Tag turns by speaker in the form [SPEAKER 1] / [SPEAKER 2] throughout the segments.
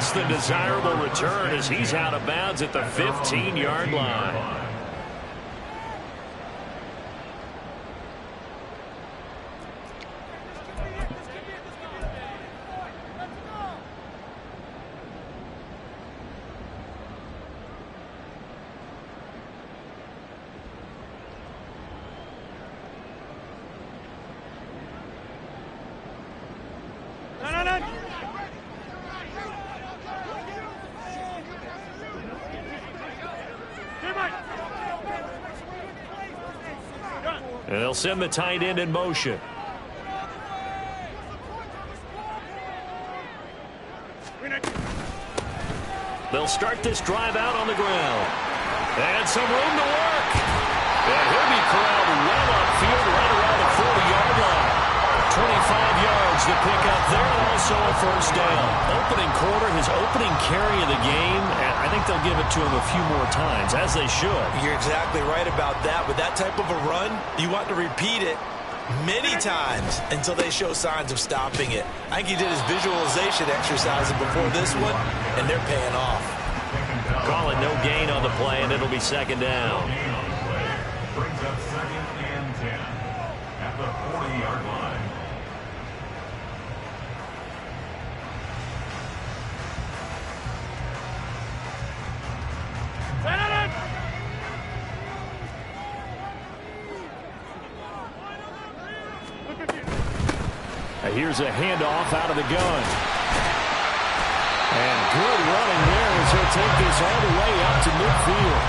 [SPEAKER 1] less than desirable return as he's out of bounds at the 15-yard line. And they'll send the tight end in motion. They'll start this drive out on the ground. And some room to work. And he'll be corralled well upfield right around the 40-yard line. 25 yards to pick up there, and also a first down. Opening quarter, his opening carry of the game, and I think they'll give it to him a few more times, as they should.
[SPEAKER 2] You're exactly right about that. With that type of a run, you want to repeat it many times until they show signs of stopping it. I think he did his visualization exercises before this one, and they're paying off.
[SPEAKER 1] Call it no gain on the play, and it'll be second down.
[SPEAKER 3] Brings up 2nd and 10 at the 40-yard line.
[SPEAKER 1] Here's a handoff out of the gun. And good running there as he'll take this all the way up to midfield.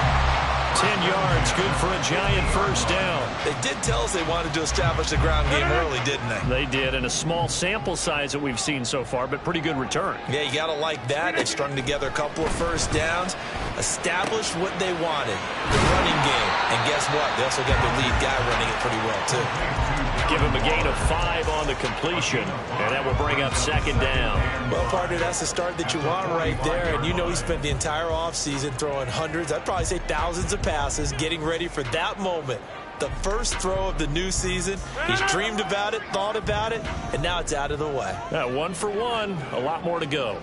[SPEAKER 1] 10 yards, good for a giant first down.
[SPEAKER 2] They did tell us they wanted to establish the ground game early, didn't they?
[SPEAKER 1] They did, and a small sample size that we've seen so far, but pretty good return.
[SPEAKER 2] Yeah, you got to like that. They strung together a couple of first downs, established what they wanted, the running game. And guess what? They also got the lead guy running it pretty well, too.
[SPEAKER 1] Give him a gain of 5 on the completion, and that will bring up second down.
[SPEAKER 2] Well, partner, that's the start that you want right there, and you know he spent the entire offseason throwing hundreds, I'd probably say thousands of passes, getting ready for that moment. The first throw of the new season. He's dreamed about it, thought about it, and now it's out of the way.
[SPEAKER 1] 1 for 1, a lot more to go.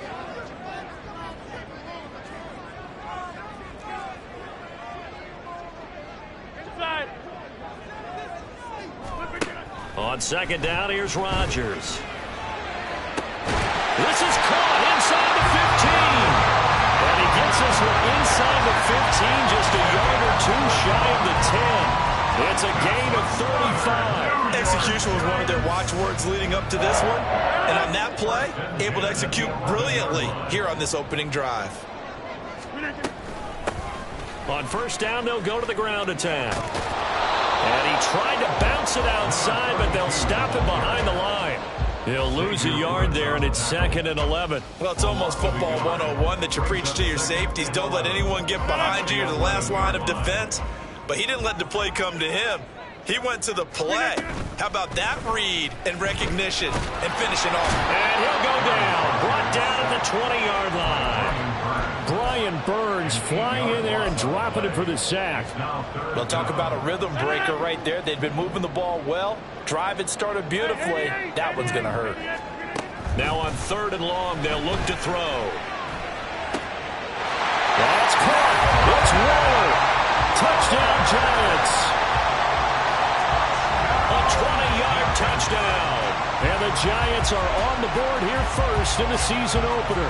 [SPEAKER 1] On second down, here's Rodgers. This is caught inside the 15. And he gets this one inside the 15, just a yard or two shy of the 10. It's a gain of 35.
[SPEAKER 2] Execution was one of their watchwords leading up to this one. And on that play, able to execute brilliantly here on this opening drive.
[SPEAKER 1] On first down, they'll go to the ground attack. And he tried to bounce it outside, but they'll stop him behind the line. He'll lose a yard there, and it's 2nd and 11.
[SPEAKER 2] Well, it's almost football 101 that you preach to your safeties. Don't let anyone get behind you to the last line of defense. But he didn't let the play come to him. He went to the play. How about that read and recognition and finishing off?
[SPEAKER 1] And he'll go down. Brought down at the 20-yard line. Brian Burns flying in there and dropping it for the sack.
[SPEAKER 2] We'll talk about a rhythm breaker right there. They'd been moving the ball well. Drive had started beautifully. That one's going to hurt.
[SPEAKER 1] Now on 3rd and long, they'll look to throw. That's caught. It's Waller. Touchdown, Giants. A 20-yard touchdown. And the Giants are on the board here first in the season opener.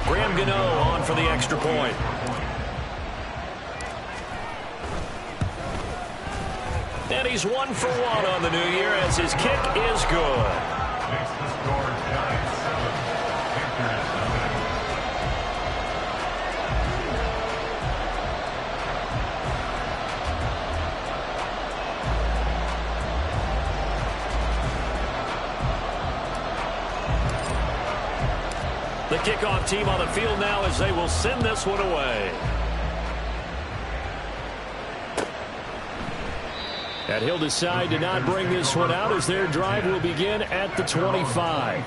[SPEAKER 1] Graham Gano on for the extra point. And he's 1 for 1 on the new year as his kick is good.
[SPEAKER 3] Makes the score Giants 7, Panthers 7.
[SPEAKER 1] The kickoff team on the field now as they will send this one away. And he'll decide to not bring this one out as their drive will begin at the 25.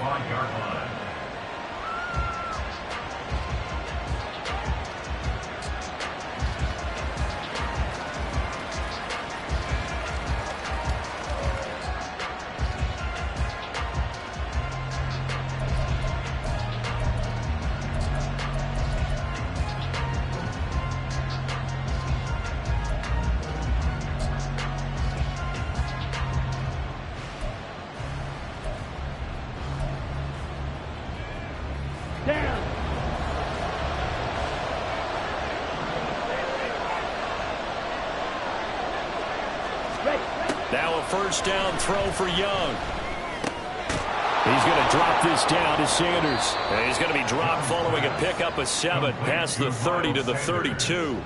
[SPEAKER 1] first down throw for Young. He's going to drop this down to Sanders. And he's going to be dropped following a pickup of 7 past the 30 to the 32.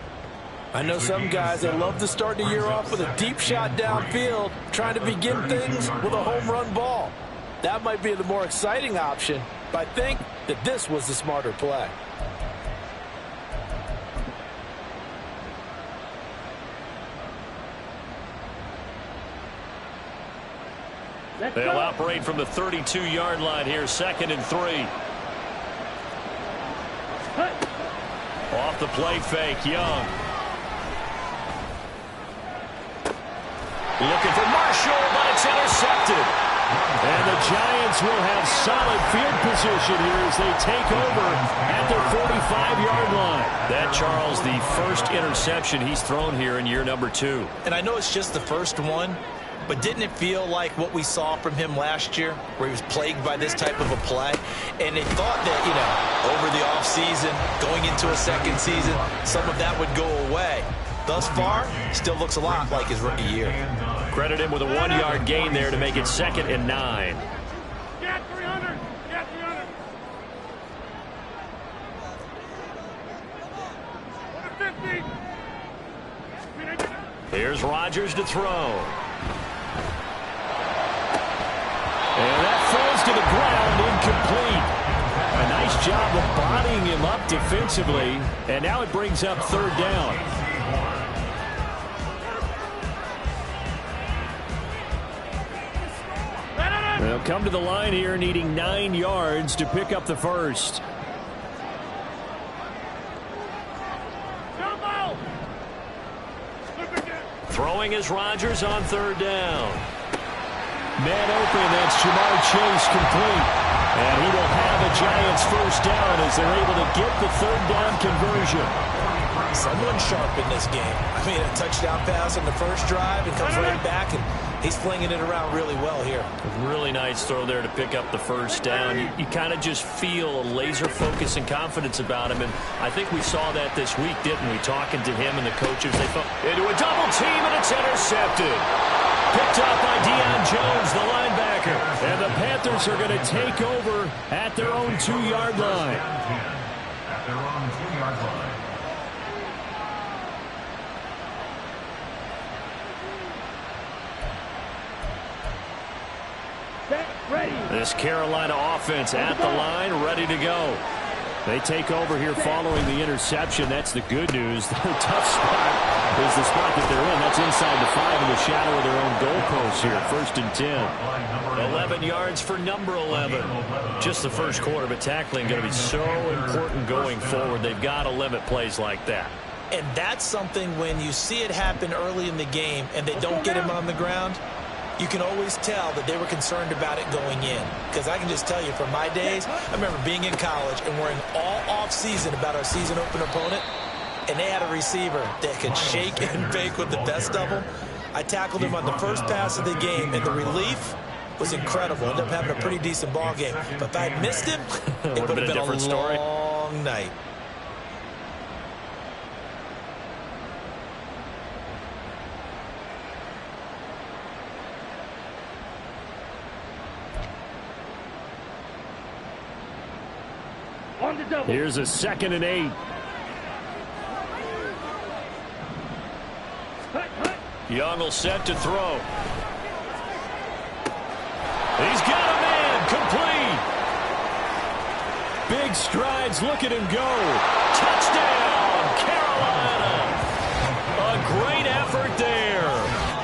[SPEAKER 2] I know some guys, they love to start the year off with a deep shot downfield, trying to begin things with a home run ball. That might be the more exciting option, but I think that this was the smarter play.
[SPEAKER 1] They'll operate from the 32-yard line here, 2nd and 3. Off the play fake, Young. Looking for Marshall, but it's intercepted. And the Giants will have solid field position here as they take over at their 45-yard line. That, Charles, the first interception he's thrown here in year number 2.
[SPEAKER 2] And I know it's just the first one, but didn't it feel like what we saw from him last year, where he was plagued by this type of a play? And they thought that, you know, over the offseason, going into a second season, some of that would go away. Thus far, still looks a lot like his rookie year.
[SPEAKER 1] Credit him with a 1-yard gain there to make it 2nd and 9.
[SPEAKER 4] Get 300. Get 300. 150.
[SPEAKER 1] Here's Rodgers to throw. And that falls to the ground, incomplete. A nice job of bodying him up defensively. And now it brings up 3rd down. They'll come to the line here needing 9 yards to pick up the first. Throwing is Rodgers on 3rd down. Man open, that's Jamar Chase complete. And he will have a Giants first down as they're able to get the 3rd down conversion.
[SPEAKER 2] Someone sharp in this game. I mean, a touchdown pass on the first drive and comes right back, and he's flinging it around really well here.
[SPEAKER 1] Really nice throw there to pick up the first down. You kind of just feel a laser focus and confidence about him, and I think we saw that this week, didn't we? Talking to him and the coaches, they fell into a double team, and it's intercepted. Picked up by Deion Jones, the linebacker. And the Panthers are going to take over at their own 2-yard line.
[SPEAKER 3] At their own 2-yard line.
[SPEAKER 1] This Carolina offense at the line, ready to go. They take over here following the interception. That's the good news. Their tough spot is the spot that they're in. That's inside the 5 in the shadow of their own goalpost here. 1st and 10. 11 yards for number 11. Just the first quarter, but tackling going to be so important going forward. They've got to limit plays like that.
[SPEAKER 2] And that's something when you see it happen early in the game and they don't get him on the ground, you can always tell that they were concerned about it going in. Because I can just tell you from my days, I remember being in college and worrying all off-season about our season opener opponent, and they had a receiver that could shake and bake with the best of them. I tackled him on the first pass of the game, and the relief was incredible. Ended up having a pretty decent ball game. But if I had missed him, it would have been a different story. Long night.
[SPEAKER 1] Here's a 2nd and 8. Young will set to throw. He's got a man, complete. Big strides, look at him go. Touchdown, Carolina. A great effort there.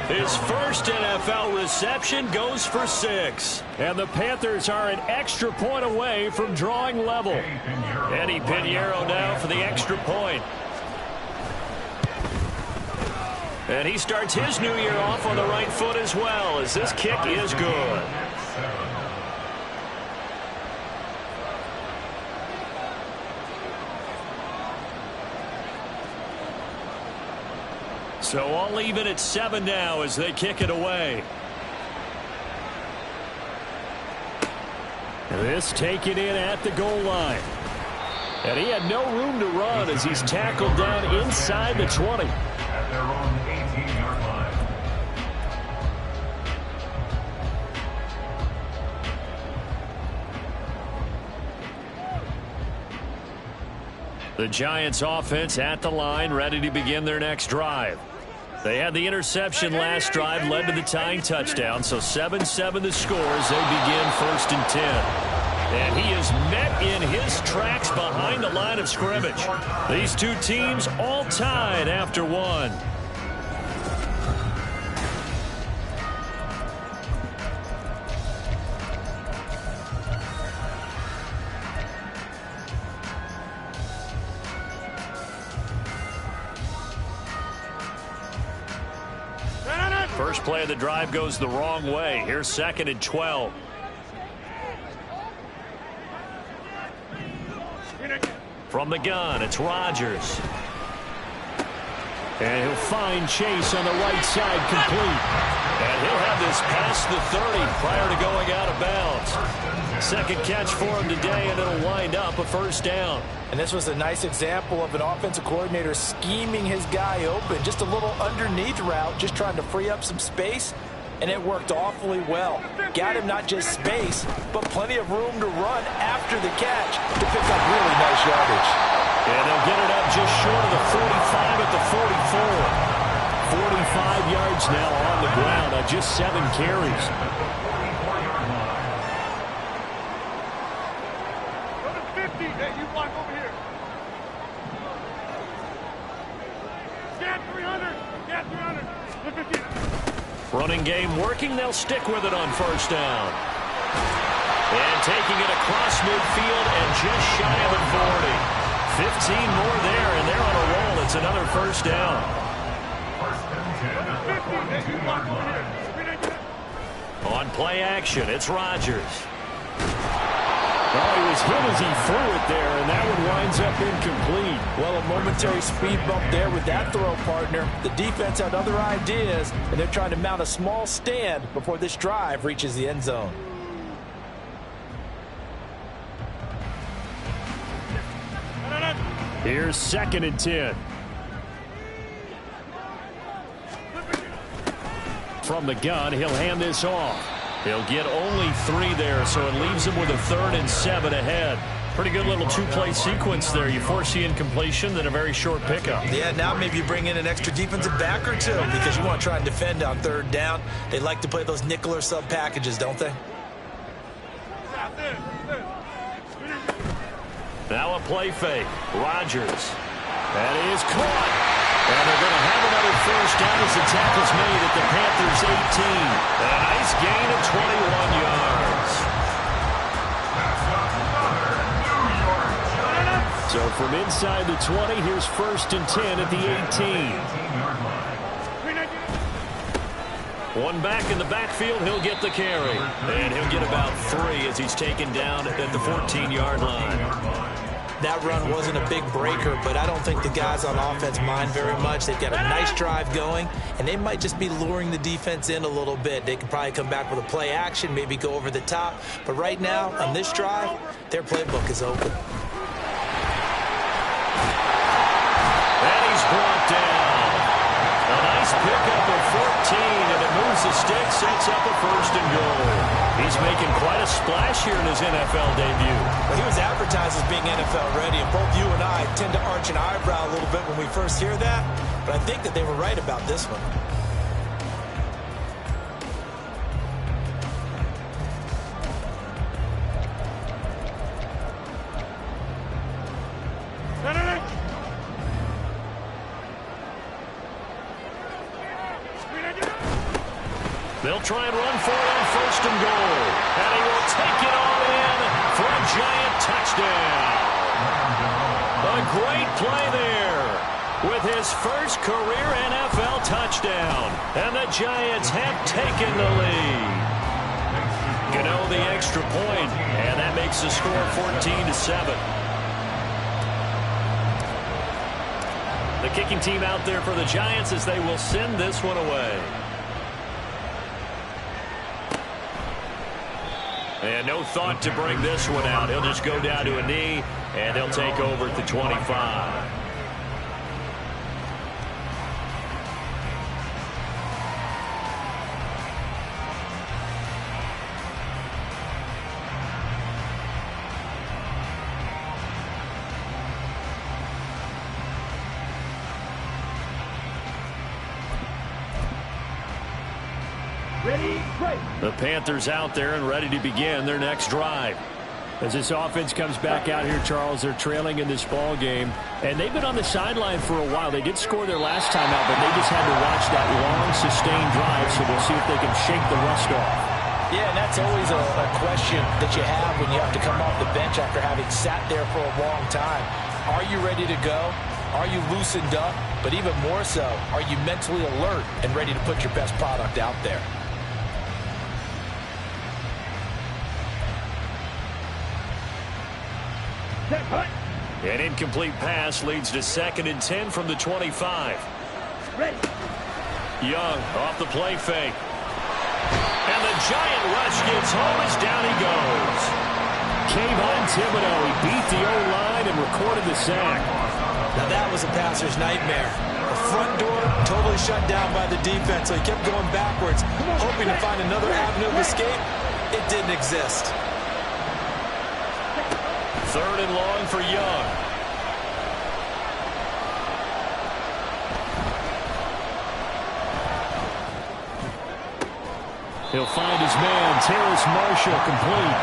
[SPEAKER 1] His first NFL reception goes for 6. And the Panthers are an extra point away from drawing level. Eddie Pinheiro now for the extra point. And he starts his new year off on the right foot as well, as this kick is good. So all even at 7 now as they kick it away. This taken in at the goal line. And he had no room to run as he's tackled down inside the 20.
[SPEAKER 3] At their own 18-yard line.
[SPEAKER 1] The Giants offense at the line, ready to begin their next drive. They had the interception last drive, led to the tying touchdown, so 7-7 the score as they begin 1st and 10. And he is met in his tracks behind the line of scrimmage. These two teams all tied after one. First play of the drive goes the wrong way. Here's 2nd and 12. From the gun, it's Rodgers. And he'll find Chase on the right side, complete. And he'll have this past the 30 prior to going out of bounds. Second catch for him today, and it'll wind up a 1st down.
[SPEAKER 2] And this was a nice example of an offensive coordinator scheming his guy open. Just a little underneath route, just trying to free up some space, and it worked awfully well. Got him not just space, but plenty of room to run after the catch to pick up really nice yardage.
[SPEAKER 1] And they'll get it up just short of the 45 at the 44. 45 yards now on the ground on just 7 carries.
[SPEAKER 4] Hey, you block over here. Get 300. Get 300. Look at you.
[SPEAKER 1] Running game working. They'll stick with it on 1st down. And taking it across midfield and just shy of the 40. 15 more there, and they're on a roll. It's another 1st down.
[SPEAKER 4] 50. Hey, you block over here.
[SPEAKER 1] On play action, it's Rodgers. Oh, he was hit as he threw it there, and that one winds up incomplete.
[SPEAKER 2] Well, a momentary speed bump there with that throw, partner. The defense had other ideas, and they're trying to mount a small stand before this drive reaches the end zone.
[SPEAKER 1] Here's 2nd and 10. From the gun, he'll hand this off. He'll get only 3 there, so it leaves him with a 3rd and 7 ahead. Pretty good little 2-play sequence there. You force the incompletion, then a very short pickup.
[SPEAKER 2] Yeah, now maybe you bring in an extra defensive back or two because you want to try and defend on 3rd down. They like to play those nickel or sub packages, don't they?
[SPEAKER 1] Now a play fake. Rodgers. That is caught. And they're going to have another 1st down as the tackle's made at the Panthers' 18. A nice gain of 21 yards. So from inside the 20, here's 1st and 10 at the 18. One back in the backfield, he'll get the carry. And he'll get about 3 as he's taken down at the 14-yard line.
[SPEAKER 2] That run wasn't a big breaker, but I don't think the guys on offense mind very much. They've got a nice drive going, and they might just be luring the defense in a little bit. They could probably come back with a play action, maybe go over the top. But right now, on this drive, their playbook is open.
[SPEAKER 1] And he's brought down. A nice pickup of 14, and it moves the stick, sets up a 1st and goal. He's making quite a splash here in his NFL debut.
[SPEAKER 2] Well, he was advertised as being NFL ready, and both you and I tend to arch an eyebrow a little bit when we first hear that, but I think that they were right about this one.
[SPEAKER 1] They'll try and run for it on 1st and goal. And he will take it all in for a Giant touchdown. A great play there with his first career NFL touchdown. And the Giants have taken the lead. Gano the extra point, and that makes the score 14-7. The kicking team out there for the Giants as they will send this one away. And no thought to bring this one out. He'll just go down to a knee, and he'll take over at the 25. The Panthers out there and ready to begin their next drive. As this offense comes back out here, Charles, they're trailing in this ball game, and they've been on the sideline for a while. They did score their last time out, but they just had to watch that long, sustained drive, so we'll see if they can shake the rust off.
[SPEAKER 2] Yeah, and that's always a question that you have when you have to come off the bench after having sat there for a long time. Are you ready to go? Are you loosened up? But even more so, are you mentally alert and ready to put your best product out there?
[SPEAKER 1] An incomplete pass leads to 2nd and 10 from the 25. Young off the play fake. And the giant rush gets home as down he goes. Kayvon Thibodeau, he beat the O-line and recorded the sack.
[SPEAKER 2] Now that was a passer's nightmare. The front door totally shut down by the defense, so he kept going backwards, hoping to find another avenue of escape. It didn't exist.
[SPEAKER 1] 3rd and long for Young. He'll find his man, Terrace Marshall, complete.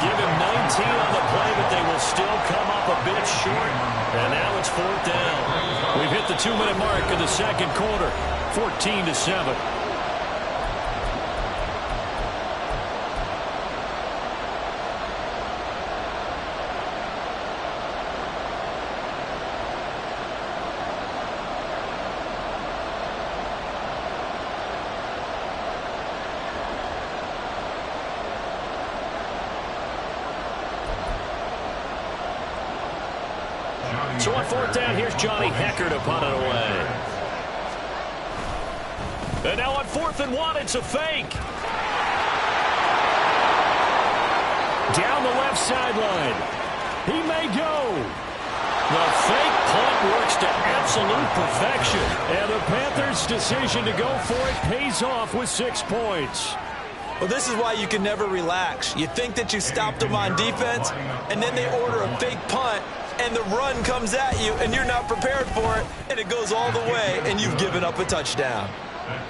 [SPEAKER 1] Give him 19 on the play, but they will still come up a bit short. And now it's 4th down. We've hit the 2-minute mark of the second quarter, 14-7. So on 4th down, here's Johnny Hecker to punt it away. And now on 4th and 1, it's a fake. Down the left sideline. He may go. The fake punt works to absolute perfection. And the Panthers' decision to go for it pays off with 6 points.
[SPEAKER 2] Well, this is why you can never relax. You think that you stopped them on defense, and then they order a fake punt, and the run comes at you, and you're not prepared for it, and it goes all the way, and you've given up a touchdown.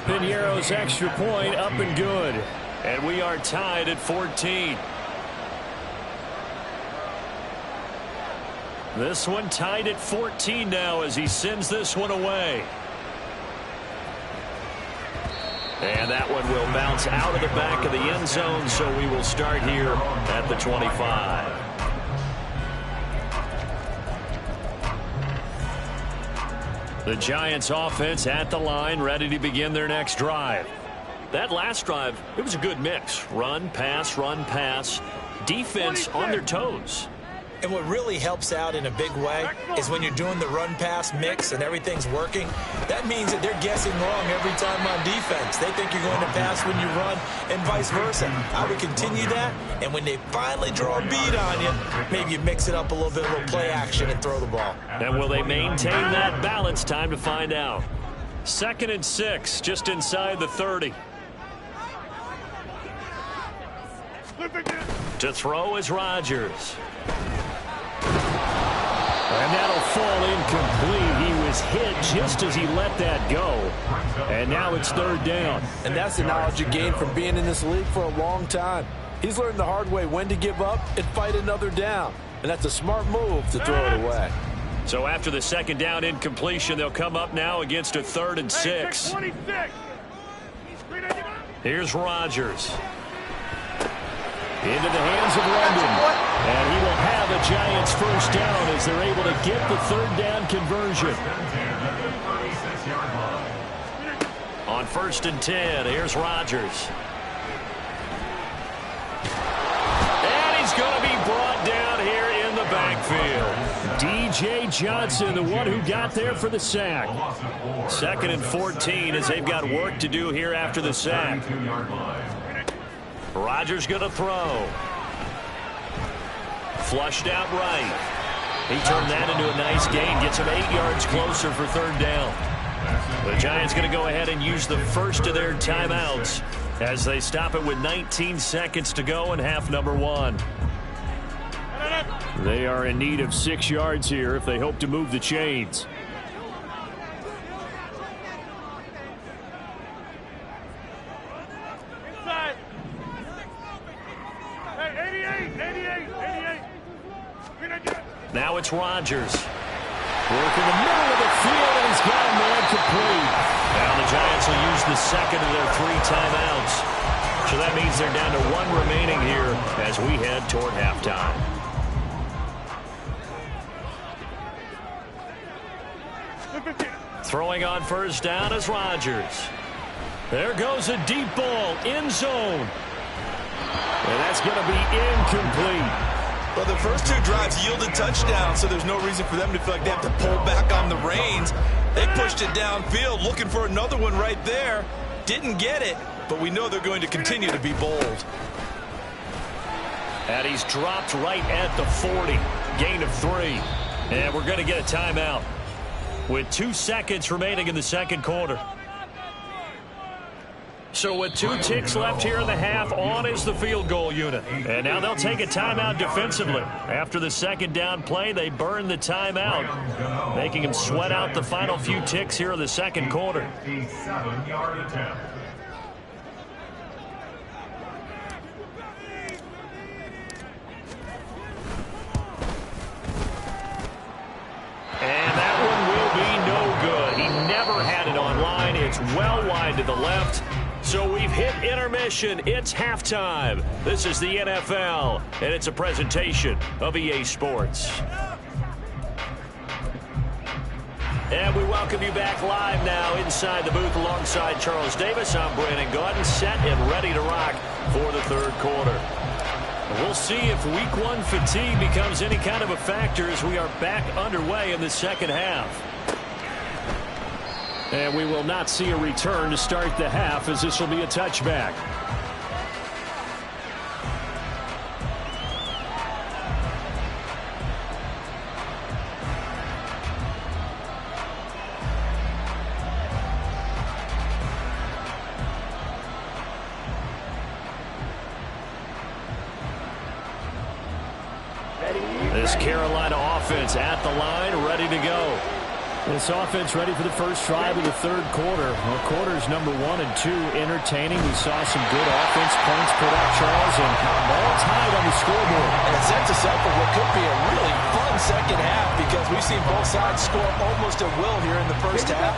[SPEAKER 1] Piñeiro's extra point up and good. And we are tied at 14. This one tied at 14 now as he sends this one away. And that one will bounce out of the back of the end zone, so we will start here at the 25. The Giants offense at the line, ready to begin their next drive. That last drive, it was a good mix. Run, pass, defense on their toes.
[SPEAKER 2] And what really helps out in a big way is when you're doing the run-pass mix and everything's working, that means that they're guessing wrong every time on defense. They think you're going to pass when you run and vice versa. I would continue that, and when they finally draw a bead on you, maybe you mix it up a little bit, a little play action, and throw the ball.
[SPEAKER 1] And will they maintain that balance? Time to find out. 2nd and 6, just inside the 30. To throw is Rodgers. And that'll fall incomplete. He was hit just as he let that go. And now it's 3rd down.
[SPEAKER 2] And that's the knowledge you gain from being in this league for a long time. He's learned the hard way when to give up and fight another down. And that's a smart move to throw it away.
[SPEAKER 1] So after the 2nd down incompletion, they'll come up now against a 3rd and 6. Here's Rodgers. Into the hands of London. And he will have a Giants 1st down as they're able to get the 3rd down conversion. On 1st and 10, here's Rodgers. And he's going to be brought down here in the backfield. D.J. Johnson, the one who got there for the sack. 2nd and 14 as they've got work to do here after the sack. Rodgers going to throw. Flushed out right. He turned that into a nice gain. Gets him 8 yards closer for 3rd down. The Giants going to go ahead and use the first of their timeouts as they stop it with 19 seconds to go in half number 1. They are in need of 6 yards here if they hope to move the chains. Now it's Rodgers. Working the middle of the field, and he's got a man complete. Now the Giants will use the second of their 3 timeouts. So that means they're down to 1 remaining here as we head toward halftime. Throwing on first down is Rodgers. There goes a deep ball, end zone. And that's going to be incomplete.
[SPEAKER 2] Well, the first 2 drives yielded touchdowns, so there's no reason for them to feel like they have to pull back on the reins. They pushed it downfield, looking for another one right there. Didn't get it, but we know they're going to continue to be bold.
[SPEAKER 1] And he's dropped right at the 40. Gain of 3. And we're going to get a timeout with 2 seconds remaining in the second quarter. So with 2 ticks left here in the half, on is the field goal unit. And now they'll take a timeout defensively. After the second down play, they burn the timeout, making them sweat out the final few ticks here in the second quarter.
[SPEAKER 3] 57-yard attempt.
[SPEAKER 1] And that one will be no good. He never had it on line. It's well wide to the left. So we've hit intermission. It's halftime. This is the NFL, and it's a presentation of EA Sports. And we welcome you back live now inside the booth alongside Charles Davis. I'm Brandon Gaudin, set and ready to rock for the third quarter. We'll see if week 1 fatigue becomes any kind of a factor as we are back underway in the second half. And we will not see a return to start the half, as this will be a touchback. This Carolina offense at the line, ready to go. This offense ready for the first drive of the third quarter. Well, quarters number 1 and 2 entertaining. We saw some good offense points put up, Charles, and all tied on the scoreboard.
[SPEAKER 2] And it sets us up for what could be a really fun second half, because we've seen both sides score almost at will here in the first half.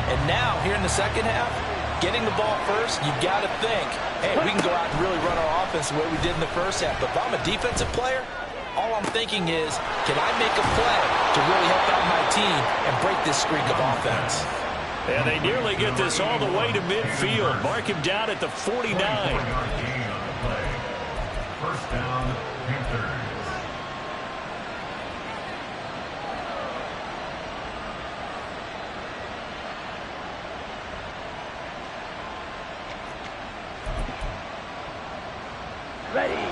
[SPEAKER 2] And now, here in the second half, getting the ball first, you've got to think, hey, we can go out and really run our offense the way we did in the first half. But if I'm a defensive player, all I'm thinking is, can I make a play to really help out my team and break this streak of offense?
[SPEAKER 1] And they nearly get this all the way to midfield. Mark him down at the 49.
[SPEAKER 3] First down, Panthers.
[SPEAKER 4] Ready.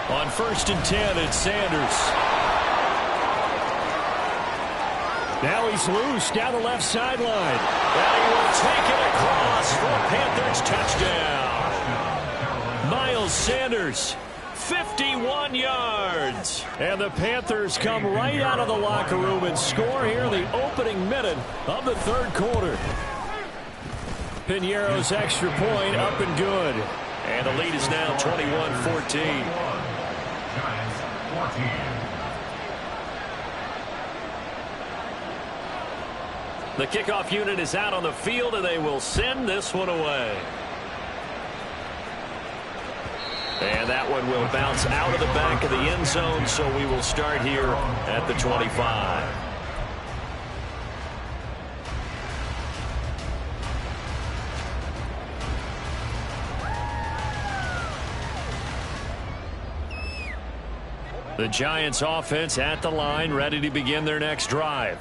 [SPEAKER 1] On first and 10, it's Sanders. Now he's loose down the left sideline. And he will take it across for a Panthers touchdown. Miles Sanders, 51 yards. And the Panthers come right out of the locker room and score here in the opening minute of the third quarter. Piñeiro's extra point up and good. And the lead is now 21-14.
[SPEAKER 3] Giants 14.
[SPEAKER 1] The kickoff unit is out on the field, and they will send this one away. And that one will bounce out of the back of the end zone, so we will start here at the 25. The Giants offense at the line, ready to begin their next drive.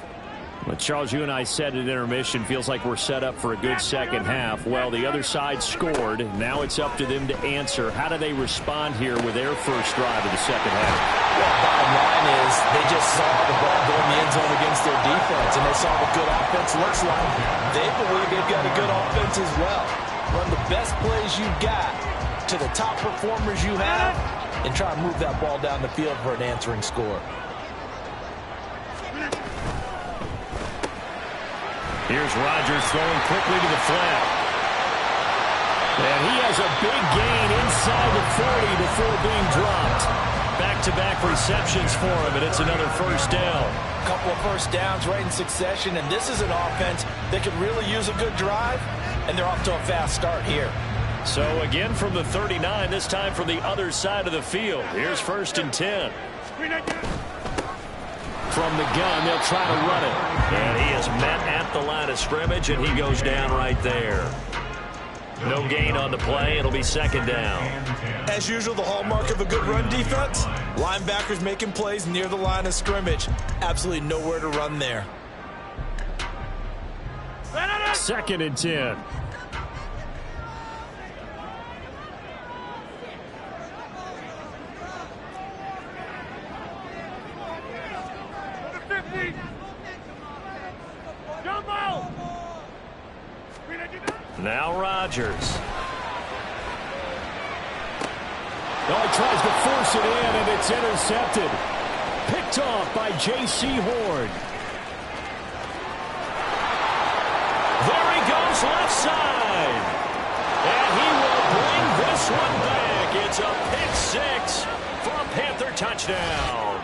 [SPEAKER 1] But Charles, you and I said at intermission, feels like we're set up for a good second half. Well, the other side scored. Now it's up to them to answer. How do they respond here with their first drive of the second half?
[SPEAKER 2] Well, bottom line is they just saw the ball go in the end zone against their defense, and they saw what good offense looks like. They believe they've got a good offense as well. Run the best plays you've got to the top performers you have, and try to move that ball down the field for an answering score.
[SPEAKER 1] Here's Rodgers throwing quickly to the flat. And he has a big gain inside the 40 before being dropped. Back-to-back receptions for him, and it's another first down.
[SPEAKER 2] A couple of first downs right in succession, and this is an offense that could really use a good drive, and they're off to a fast start here.
[SPEAKER 1] So again from the 39, this time from the other side of the field. Here's 1st and 10. From the gun, they'll try to run it. And he is met at the line of scrimmage, and he goes down right there. No gain on the play. It'll be 2nd down.
[SPEAKER 2] As usual, the hallmark of a good run defense, linebackers making plays near the line of scrimmage. Absolutely nowhere to run there.
[SPEAKER 1] 2nd and 10. Now Rodgers. Oh, he tries to force it in, and it's intercepted. Picked off by J.C. Horn. There he goes, left side. And he will bring this one back. It's a pick 6 for a Panther touchdown.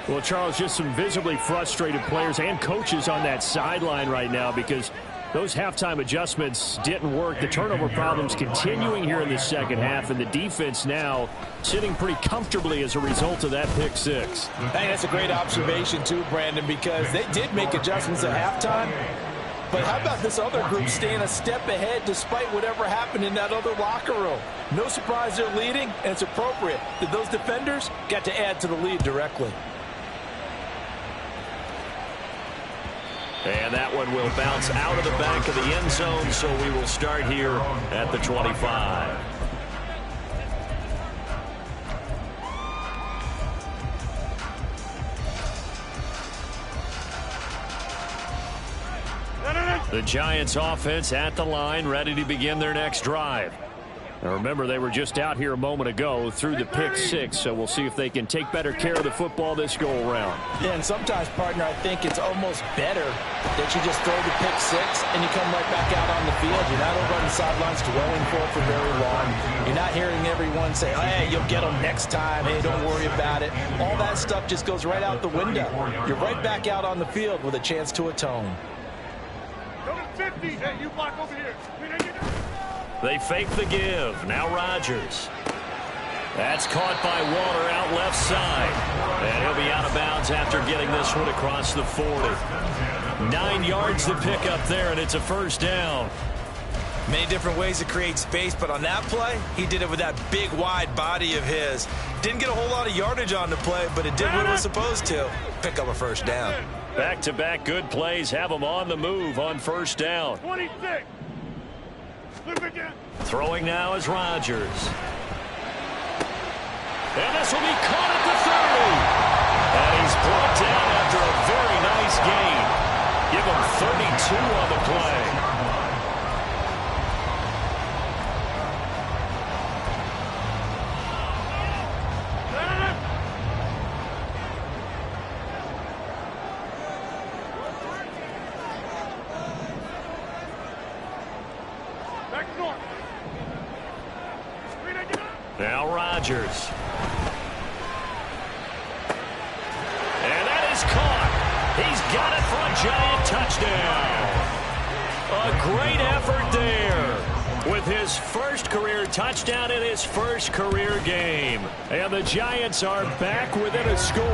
[SPEAKER 1] Well, Charles, just some visibly frustrated players and coaches on that sideline right now because those halftime adjustments didn't work. The turnover problems continuing here in the second half, and the defense now sitting pretty comfortably as a result of that pick 6.
[SPEAKER 2] Hey, that's a great observation too, Brandon, because they did make adjustments at halftime. But how about this other group staying a step ahead despite whatever happened in that other locker room? No surprise they're leading, and it's appropriate that those defenders got to add to the lead directly.
[SPEAKER 1] And that one will bounce out of the back of the end zone, so we will start here at the 25. The Giants offense at the line, ready to begin their next drive. Now remember, they were just out here a moment ago through the pick 6, so we'll see if they can take better care of the football this go-around.
[SPEAKER 2] Yeah, and sometimes, partner, I think it's almost better that you just throw the pick 6 and you come right back out on the field. You're not over on the sidelines dwelling for very long. You're not hearing everyone say, hey, you'll get them next time. Hey, don't worry about it. All that stuff just goes right out the window. You're right back out on the field with a chance to atone.
[SPEAKER 4] 50. Hey, you block over here.
[SPEAKER 1] They fake the give. Now Rodgers. That's caught by Waller out left side. And he'll be out of bounds after getting this one across the 40. 9 yards to pick up there, and it's a first down.
[SPEAKER 2] Many different ways to create space, but on that play, he did it with that big, wide body of his. Didn't get a whole lot of yardage on the play, but it did what it was supposed to. Pick up a first down.
[SPEAKER 1] Back-to-back good plays have them on the move on first down.
[SPEAKER 4] 26.
[SPEAKER 1] Throwing now is Rodgers. And this will be caught at the 30. And he's brought down after a very nice gain. Give him 32 on the play. Now Rodgers. And that is caught. He's got it for a giant touchdown. A great effort there with his first career touchdown in his first career game. And the Giants are back within a score.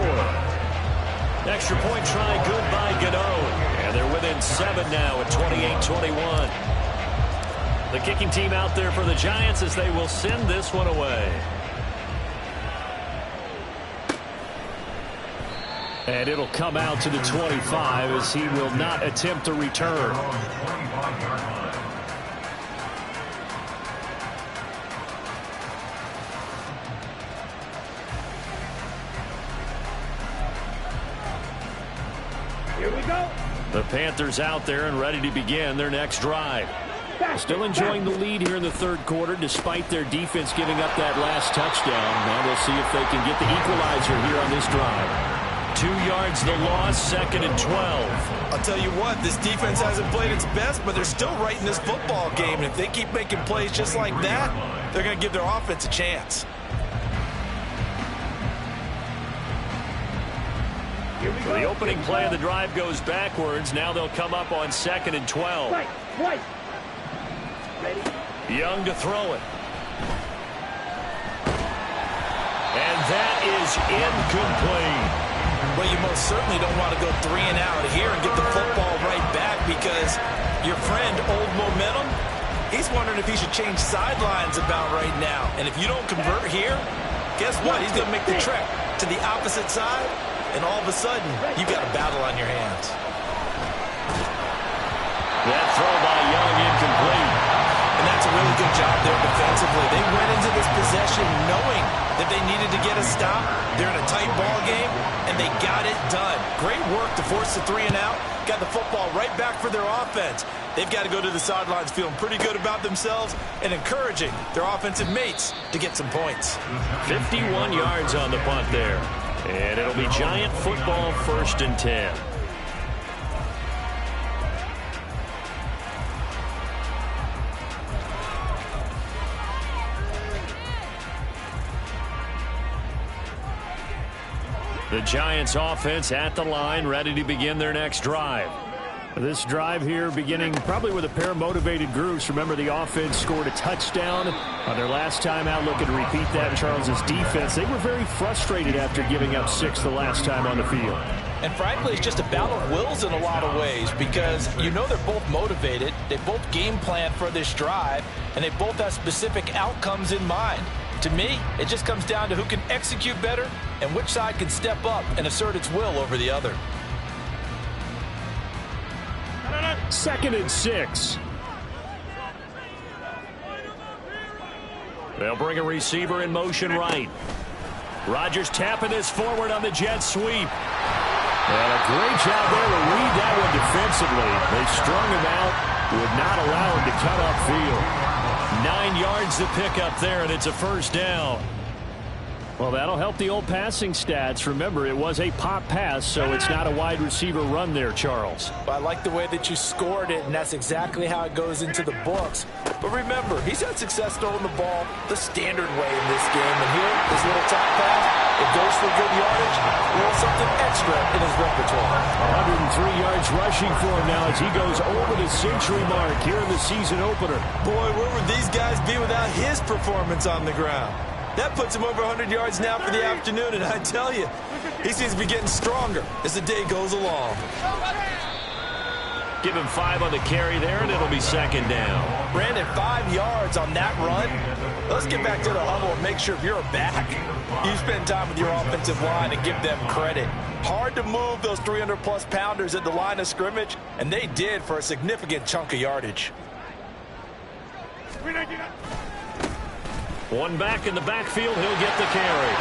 [SPEAKER 1] Extra point try good by Godot. And they're within 7 now at 28-21. The kicking team out there for the Giants as they will send this one away. And it'll come out to the 25 as he will not attempt a return.
[SPEAKER 4] Here we go.
[SPEAKER 1] The Panthers out there and ready to begin their next drive. Still enjoying the lead here in the third quarter despite their defense giving up that last touchdown. Now we'll see if they can get the equalizer here on this drive. 2 yards the loss, 2nd and 12.
[SPEAKER 2] I'll tell you what, this defense hasn't played its best, but they're still right in this football game. And if they keep making plays just like that, they're going to give their offense a chance.
[SPEAKER 1] The opening play of the drive goes backwards. Now they'll come up on 2nd and 12. Young to throw it. And that is incomplete.
[SPEAKER 2] Well, you most certainly don't want to go 3 and out here and get the football right back, because your friend, Old Momentum, he's wondering if he should change sidelines about right now. And if you don't convert here, guess what? He's going to make the trek to the opposite side, and all of a sudden, you've got a battle on your hands.
[SPEAKER 1] That throw by Young incomplete.
[SPEAKER 2] And that's a really good job there defensively. They went into this possession knowing that they needed to get a stop. They're in a tight ball game, and they got it done. Great work to force the 3 and out. Got the football right back for their offense. They've got to go to the sidelines feeling pretty good about themselves and encouraging their offensive mates to get some points.
[SPEAKER 1] 51 yards on the punt there. And it'll be Giant football, 1st and 10. The Giants offense at the line, ready to begin their next drive. This drive here beginning probably with a pair of motivated groups. Remember, the offense scored a touchdown on their last time out. Looking to repeat that in Charles's defense. They were very frustrated after giving up 6 the last time on the field.
[SPEAKER 2] And frankly, it's just a battle of wills in a lot of ways, because you know they're both motivated. They both game plan for this drive, and they both have specific outcomes in mind. To me, it just comes down to who can execute better and which side can step up and assert its will over the other.
[SPEAKER 1] 2nd and 6. They'll bring a receiver in motion right. Rodgers tapping this forward on the jet sweep. And a great job there to read that one defensively. They strung him out, would not allow him to cut upfield. 9 yards to pick up there, and it's a 1st down. Well, that'll help the old passing stats. Remember, it was a pop pass, so it's not a wide receiver run there, Charles.
[SPEAKER 2] I like the way that you scored it, and that's exactly how it goes into the books. But remember, he's had success throwing the ball the standard way in this game. And here, this little top pass, it goes for good yardage, a little something extra in his repertoire.
[SPEAKER 1] 103 yards rushing for him now as he goes over the century mark here in the season opener.
[SPEAKER 2] Boy, where would these guys be without his performance on the ground? That puts him over 100 yards now for the afternoon, and I tell you, he seems to be getting stronger as the day goes along.
[SPEAKER 1] Give him 5 on the carry there, and it'll be 2nd down.
[SPEAKER 2] Brandon, 5 yards on that run. Let's get back to the huddle and make sure if you're a back, you spend time with your offensive line and give them credit. Hard to move those 300-plus pounders at the line of scrimmage, and they did for a significant chunk of yardage.
[SPEAKER 1] One back in the backfield, he'll get the carry.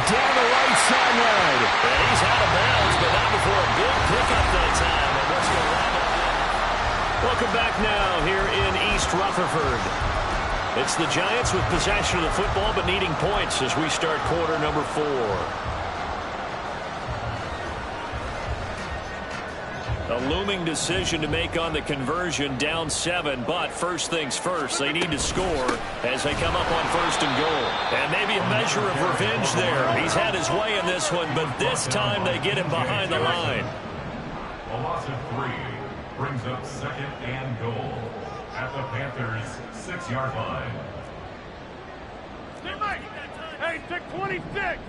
[SPEAKER 1] Down the right sideline. And he's out of bounds, but not before a big pickup that time. And what's going to wrap it up? Welcome back now here in East Rutherford. It's the Giants with possession of the football, but needing points as we start quarter number 4. A looming decision to make on the conversion, down 7, but first things first, they need to score as they come up on 1st and goal. And maybe a measure of revenge there. He's had his way in this one, but this time they get him behind the line.
[SPEAKER 3] A loss of 3 brings up 2nd and goal at the Panthers' 6-yard line.
[SPEAKER 4] Hey, take 26.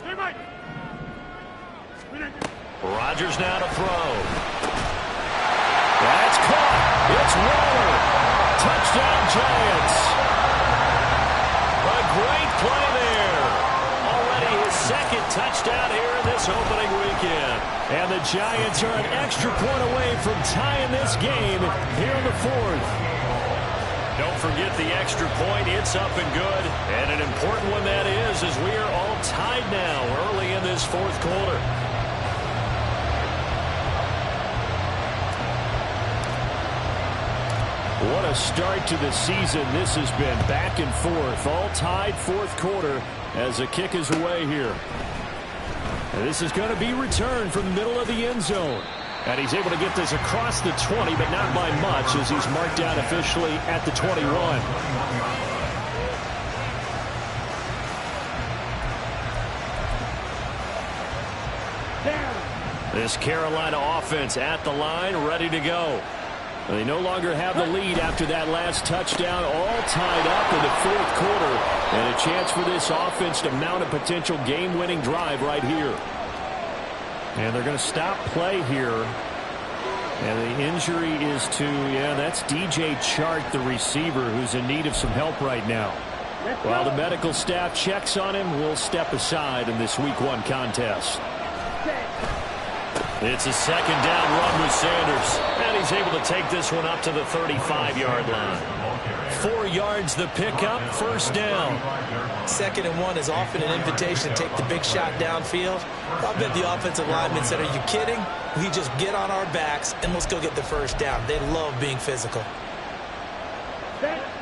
[SPEAKER 4] Hey, Mike.
[SPEAKER 1] Rodgers now to throw. That's caught. It's Waller. Touchdown, Giants. A great play there. Already his 2nd touchdown here in this opening weekend. And the Giants are an extra point away from tying this game here in the 4th. Don't forget the extra point. It's up and good. And an important one that is, as we are all tied now early in this 4th quarter. What a start to the season this has been. Back and forth, all tied fourth quarter as the kick is away here. And this is going to be returned from the middle of the end zone. And he's able to get this across the 20, but not by much as he's marked down officially at the 21. This Carolina offense at the line, ready to go. They no longer have the lead after that last touchdown, all tied up in the fourth quarter. And a chance for this offense to mount a potential game-winning drive right here. And they're going to stop play here. And the injury is to, that's DJ Chark, the receiver, who's in need of some help right now. While the medical staff checks on him, we'll step aside in this Week 1 contest. It's a second down run with Sanders. And he's able to take this one up to the 35-yard line. 4 yards the pickup, first down.
[SPEAKER 2] 2nd and 1 is often an invitation to take the big shot downfield. I bet the offensive lineman said, are you kidding? We just get on our backs and let's go get the first down. They love being physical.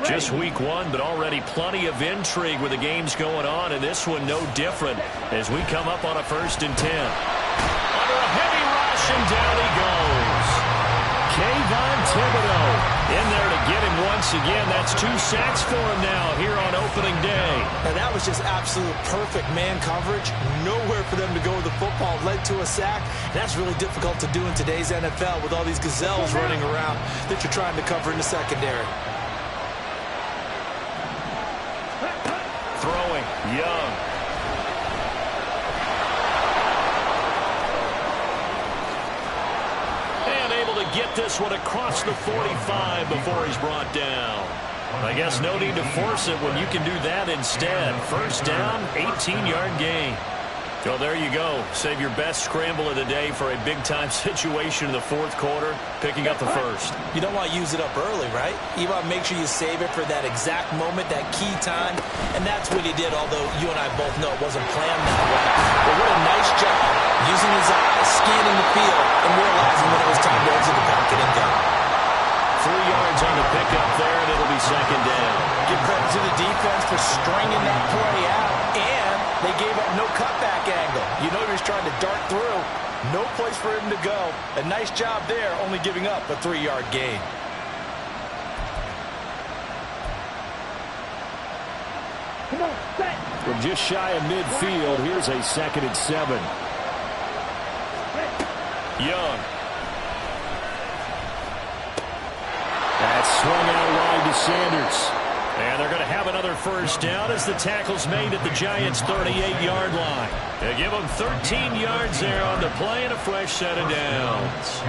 [SPEAKER 1] Just Week 1, but already plenty of intrigue with the games going on, and this one no different as we come up on a 1st and 10. Under a heavy rush, and down he goes. Kayvon Thibodeau in there to get him once again. That's 2 sacks for him now here on opening day.
[SPEAKER 2] And that was just absolute perfect man coverage. Nowhere for them to go with the football. Led to a sack. And that's really difficult to do in today's NFL with all these gazelles running around that you're trying to cover in the secondary.
[SPEAKER 1] Throwing, Young. And able to get this one across the 45 before he's brought down. I guess no need to force it when you can do that instead. First down, 18-yard gain. So there you go. Save your best scramble of the day for a big-time situation in the fourth quarter, picking up the first.
[SPEAKER 2] You don't want to use it up early, right? You want to make sure you save it for that exact moment, that key time. And that's what he did, although you and I both know it wasn't planned that way. But what a nice job using his eyes, scanning the field, and realizing when it was time to exit the pocket and go.
[SPEAKER 1] 3 yards on the pickup there, and it'll be second down.
[SPEAKER 2] Give credit to the defense for stringing that play out, and they gave up no cutback angle. You know he was trying to dart through. No place for him to go. A nice job there, only giving up a 3-yard gain.
[SPEAKER 4] Come on, set.
[SPEAKER 1] From just shy of midfield, here's a 2nd and 7. Young. That's swung out wide to Sanders. And they're going to have another first down as the tackle's made at the Giants' 38-yard line. They give them 13 yards there on the play and a fresh set of downs.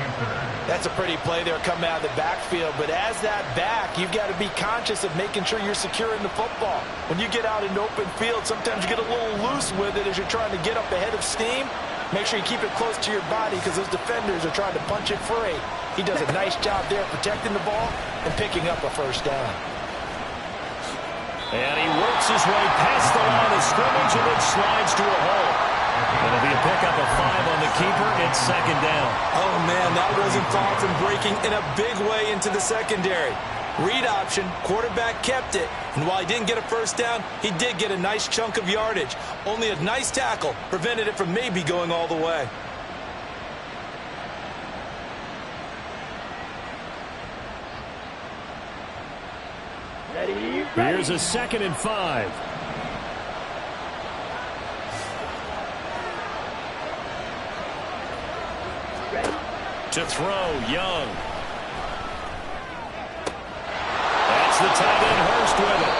[SPEAKER 2] That's a pretty play there coming out of the backfield, but as that back, you've got to be conscious of making sure you're securing the football. When you get out in open field, sometimes you get a little loose with it as you're trying to get up ahead of steam. Make sure you keep it close to your body because those defenders are trying to punch it free. He does a nice job there protecting the ball and picking up a first down.
[SPEAKER 1] And he works his way past the line of scrimmage and then slides to a hole. It'll be a pickup of 5 on the keeper. It's second down.
[SPEAKER 2] Oh, man, that wasn't far from breaking in a big way into the secondary. Read option, quarterback kept it. And while he didn't get a first down, he did get a nice chunk of yardage. Only a nice tackle prevented it from maybe going all the way.
[SPEAKER 4] Ready.
[SPEAKER 1] Here's a 2nd and 5.
[SPEAKER 4] Ready.
[SPEAKER 1] To throw, Young. That's the tight end, Hurst with it.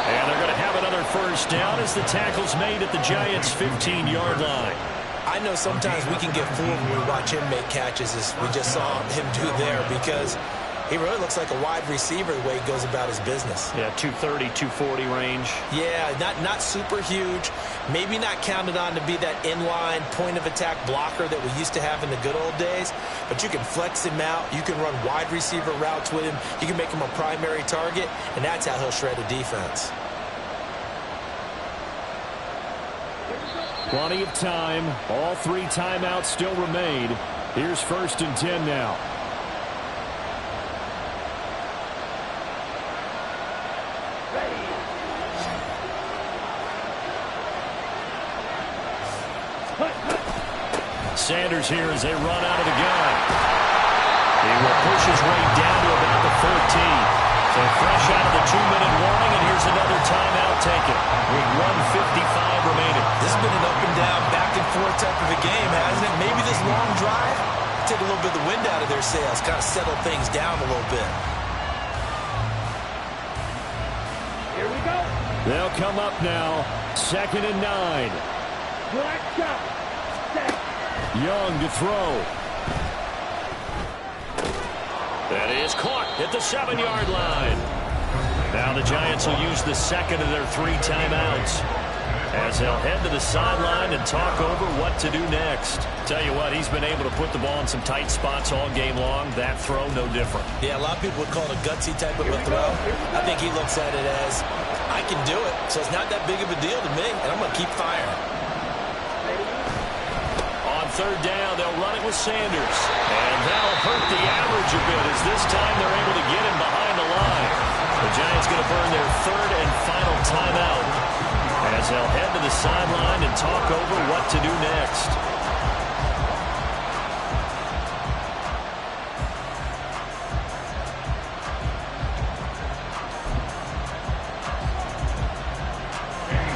[SPEAKER 1] And they're going to have another first down as the tackle's made at the Giants' 15-yard line.
[SPEAKER 2] I know sometimes we can get fooled when we watch him make catches as we just saw him do there because he really looks like a wide receiver the way he goes about his business.
[SPEAKER 1] Yeah, 230, 240 range.
[SPEAKER 2] Yeah, not super huge. Maybe not counted on to be that inline point-of-attack blocker that we used to have in the good old days. But you can flex him out. You can run wide receiver routes with him. You can make him a primary target, and that's how he'll shred a defense.
[SPEAKER 1] Plenty of time. All 3 timeouts still remain. Here's 1st and 10 now. Sanders here as they run out of the gun. He will push his way down to about the 14. So fresh out of the 2-minute warning, and here's another timeout taken with 1:55 remaining.
[SPEAKER 2] This has been an up and down, back and forth type of a game, hasn't it? Maybe this long drive, take a little bit of the wind out of their sails, kind of settle things down a little bit.
[SPEAKER 4] Here we go.
[SPEAKER 1] They'll come up now, 2nd and 9.
[SPEAKER 4] Black shot. Set.
[SPEAKER 1] Young to throw. That is caught at the 7-yard line. Now the Giants will use the second of their 3 timeouts as they'll head to the sideline and talk over what to do next. Tell you what, he's been able to put the ball in some tight spots all game long. That throw, no different.
[SPEAKER 2] Yeah, a lot of people would call it a gutsy type of a throw. I think he looks at it as, I can do it, so it's not that big of a deal to me, and I'm going to keep firing.
[SPEAKER 1] On 3rd down, they'll run it with Sanders. And that'll hurt the average a bit as this time they're able to get him behind the line. The Giants going to burn their 3rd and final timeout as they'll head to the sideline and talk over what to do next.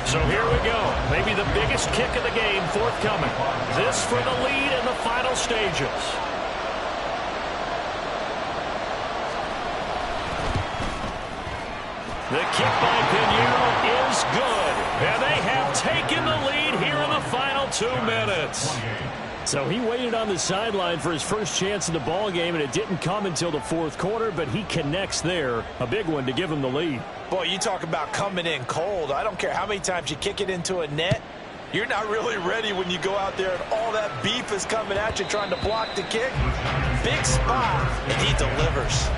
[SPEAKER 1] So here we go. Maybe the biggest kick of the game forthcoming. This for the lead in the final stages. The kick by Pinheiro is good. And they have taken the lead here in the final 2 minutes. So he waited on the sideline for his first chance in the ball game, and it didn't come until the 4th quarter, but he connects there. A big one to give him the lead.
[SPEAKER 2] Boy, you talk about coming in cold. I don't care how many times you kick it into a net. You're not really ready when you go out there and all that beef is coming at you trying to block the kick. Big spot, and he delivers.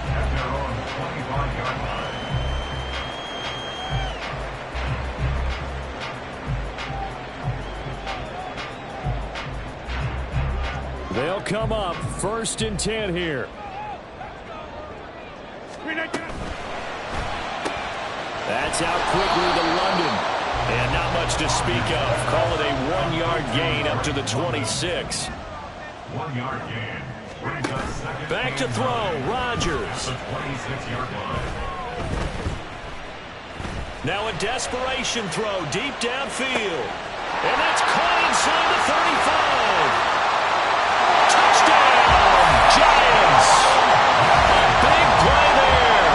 [SPEAKER 1] They'll come up 1st and 10 here. That's out quickly to London. And not much to speak of. Call it a 1-yard gain up to the 26.
[SPEAKER 3] 1-yard gain.
[SPEAKER 1] Back to throw, Rodgers.
[SPEAKER 3] The 26-yard line.
[SPEAKER 1] Now a desperation throw deep downfield. And that's caught inside the 35. Touchdown, Giants! A big play there.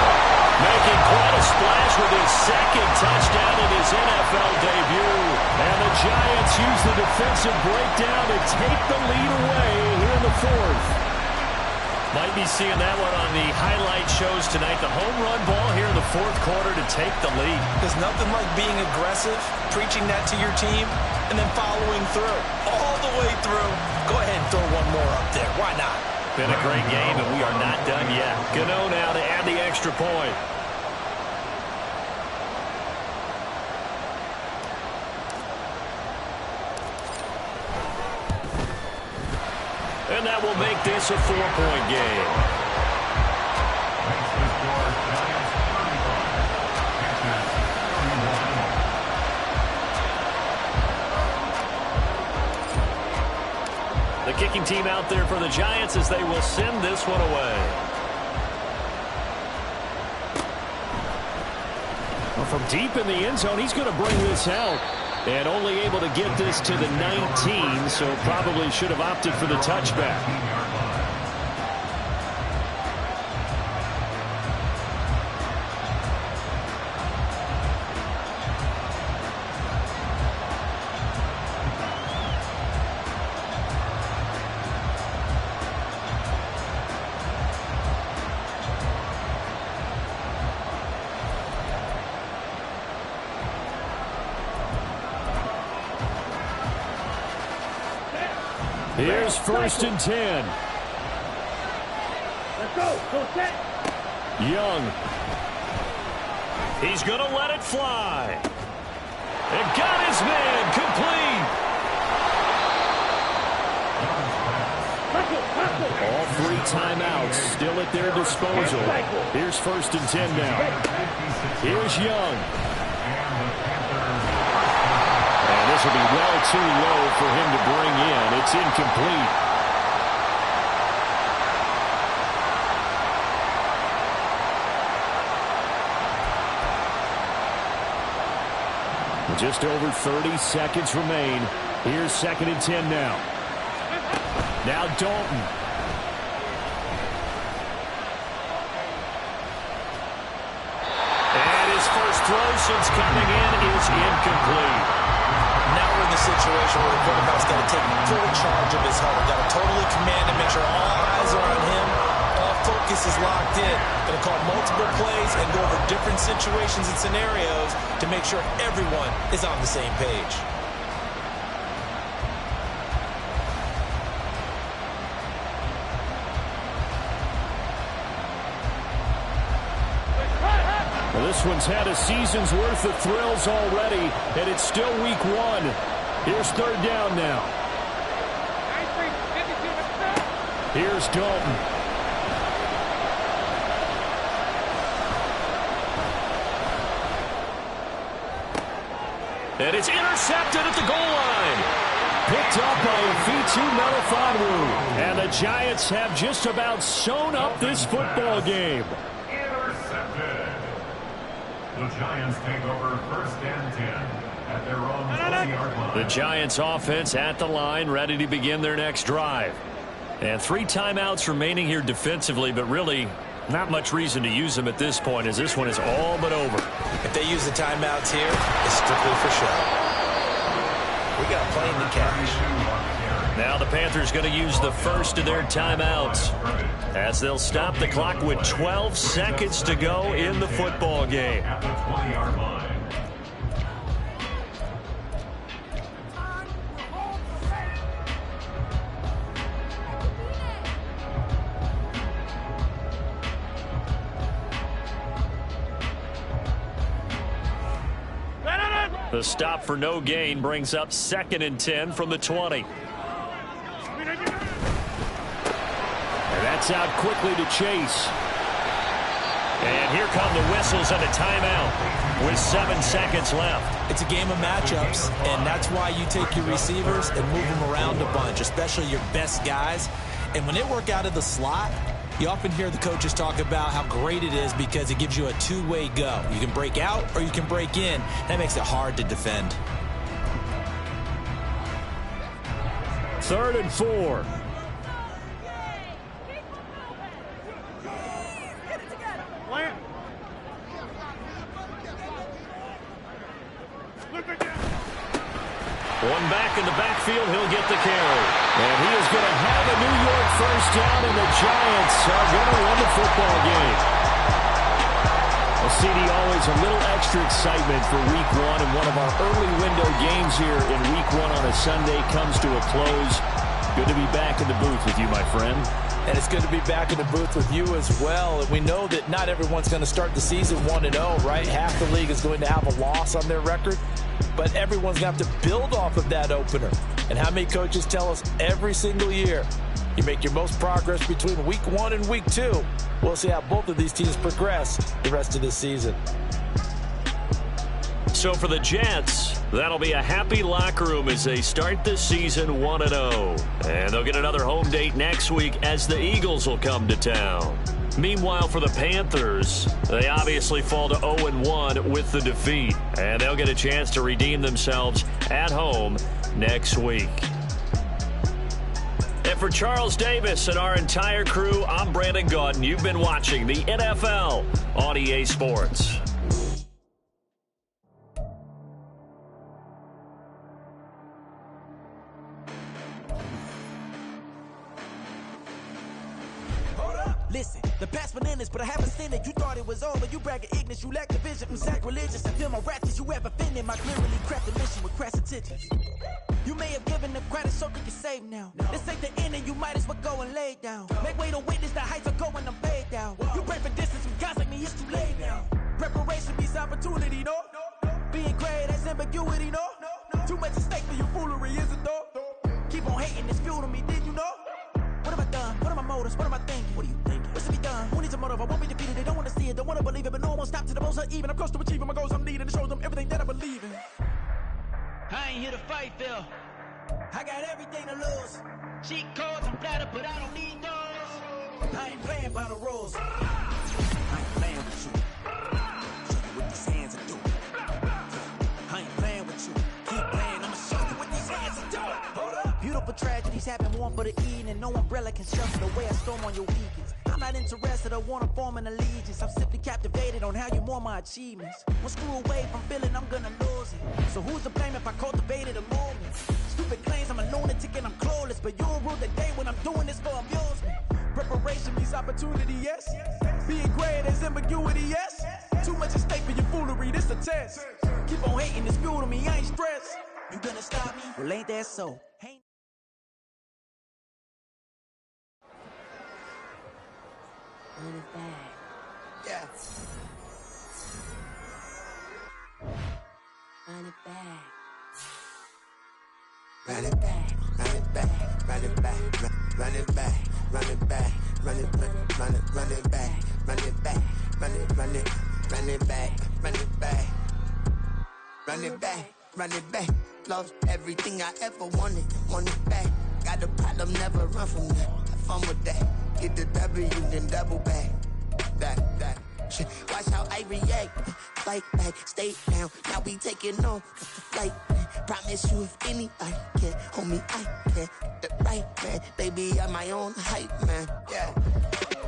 [SPEAKER 1] Making quite a splash with his 2nd touchdown in his NFL debut. And the Giants use the defensive breakdown to take the lead away here in the 4th. Might be seeing that one on the highlight shows tonight. The home run ball here in the 4th quarter to take the lead.
[SPEAKER 2] There's nothing like being aggressive, preaching that to your team, and then following through. All the way through. Go ahead and throw one more up there. Why not?
[SPEAKER 1] Been a great game, and we are not done yet. Gano now to add the extra point. And that will make this a 4-point game. The kicking team out there for the Giants as they will send this one away. Well, from deep in the end zone, he's going to bring this out. And only able to get this to the 19, so probably should have opted for the touchback. Here's 1st and 10.
[SPEAKER 4] Let's go. Go set.
[SPEAKER 1] Young. He's going to let it fly. And got his man complete. All 3 timeouts still at their disposal. Here's 1st and 10 now. Here's Young. And this will be well too low for him to bring in. It's incomplete. Just over 30 seconds remain. Here's 2nd and 10 now. Now Dalton. And his first throw since coming in is incomplete.
[SPEAKER 2] Now we're in the situation where the quarterback's got to take full charge of his huddle. Got to totally command and make sure all eyes are on him. All focus is locked in. Going to call multiple plays and go over different situations and scenarios to make sure everyone is on the same page.
[SPEAKER 1] Well, this one's had a season's worth of thrills already, and it's still week 1. Here's 3rd down now. Here's Dalton. And it's intercepted at the goal line. Picked up by Uhhhh Melifonwu. And the Giants have just about sewn up this football game.
[SPEAKER 3] Intercepted. The Giants take over 1st and 10 at their own 20-yard line.
[SPEAKER 1] The Giants offense at the line, ready to begin their next drive. And 3 timeouts remaining here defensively, but really not much reason to use them at this point, as this one is all but over.
[SPEAKER 2] If they use the timeouts here, it's strictly for show. We got a plane to catch.
[SPEAKER 1] Now the Panthers going to use the first of their timeouts, as they'll stop the clock with 12 seconds to go in the football game.
[SPEAKER 3] At the 20-yard line.
[SPEAKER 1] The stop for no gain brings up 2nd and 10 from the 20. And that's out quickly to Chase. And here come the whistles and a timeout with 7 seconds left.
[SPEAKER 2] It's a game of matchups, and that's why you take your receivers and move them around a bunch, especially your best guys. And when they work out of the slot, you often hear the coaches talk about how great it is because it gives you a two-way go. You can break out or you can break in. That makes it hard to defend.
[SPEAKER 1] 3rd and 4. One back in the backfield, he'll get the carry. And he is going to have a New York first down, and the Giants are going to win the football game. Well, CD, always a little extra excitement for week 1, and one of our early window games here in week 1 on a Sunday comes to a close. Good to be back in the booth with you, my friend.
[SPEAKER 2] And it's good to be back in the booth with you as well. And we know that not everyone's going to start the season 1-0, right? Half the league is going to have a loss on their record. But everyone's going to have to build off of that opener. And how many coaches tell us every single year, you make your most progress between week 1 and week 2. We'll see how both of these teams progress the rest of this season.
[SPEAKER 1] So for the Jets, that'll be a happy locker room as they start this season 1-0. And they'll get another home date next week as the Eagles will come to town. Meanwhile, for the Panthers, they obviously fall to 0-1 with the defeat. And they'll get a chance to redeem themselves at home next week. And for Charles Davis and our entire crew, I'm Brandon Gaudin. You've been watching the NFL on EA Sports.
[SPEAKER 5] Listen, the past bananas, but I haven't seen it. You thought it was over. You bragging ignorance. You lack the vision from sacrilegious. I feel my wrath as you ever offended my clearly crafted mission with crass intentions. You may have given them credit so they can save now. This ain't the end and you might as well go and lay down. Make way to witness the heights are going, I'm paid down. You pray for distance with guys like me, it's too late now. Preparation beats opportunity, no? Being great, that's ambiguity, no? Too much at stake for your foolery, is it though? Keep on hating, it's fuel to me, did you know? What have I done? What are my motives? What am I thinking? What are you thinking? What's to be done? Who needs a motive? I won't be defeated. They don't want to see it, don't want to believe it, but no one won't stop to the most even. I'm close to achieving my goals. I'm needing to show them everything that I believe in. I ain't here to fight, Phil. I got everything to lose. Cheat codes, I'm flattered, but I don't need those. I ain't playing by the rules. I ain't playing with you. Show you what these hands are doing. I ain't playing with you. Keep playing, I'ma show you what these hands are doing. Hold up. Beautiful tragedies happen one for the evening. No umbrella can shelter the way I storm on your weekends. I'm not interested or wanna form an allegiance. I'm simply captivated on how you more my achievements. One screw away from feeling I'm gonna lose it. So who's to blame if I cultivated a movement? Stupid claims I'm a lunatic and I'm clueless, but you'll rule the day when I'm doing this for amusement. Preparation means opportunity, yes. Being great as ambiguity, yes. Too much at stake for your foolery, this a test. Keep on hating, it's fuel to me, I ain't stressed. You gonna stop me? Well, ain't that so? Hey.
[SPEAKER 6] Run it back.
[SPEAKER 5] Yeah.
[SPEAKER 6] Run it back.
[SPEAKER 5] Run it back, run it back, run it back, run it back, run it back, run it back, run it back, run it back, run it back, run it back, run it back, run it back. Lost everything I ever wanted it back. Got a problem, never run from that. Have fun with that. Get the W, then double back. That shit. Watch how I react. Fight back, stay down. Now we taking off the flight. Promise you if anybody can, homie, I can. The right man, baby, I'm my own hype man. Yeah.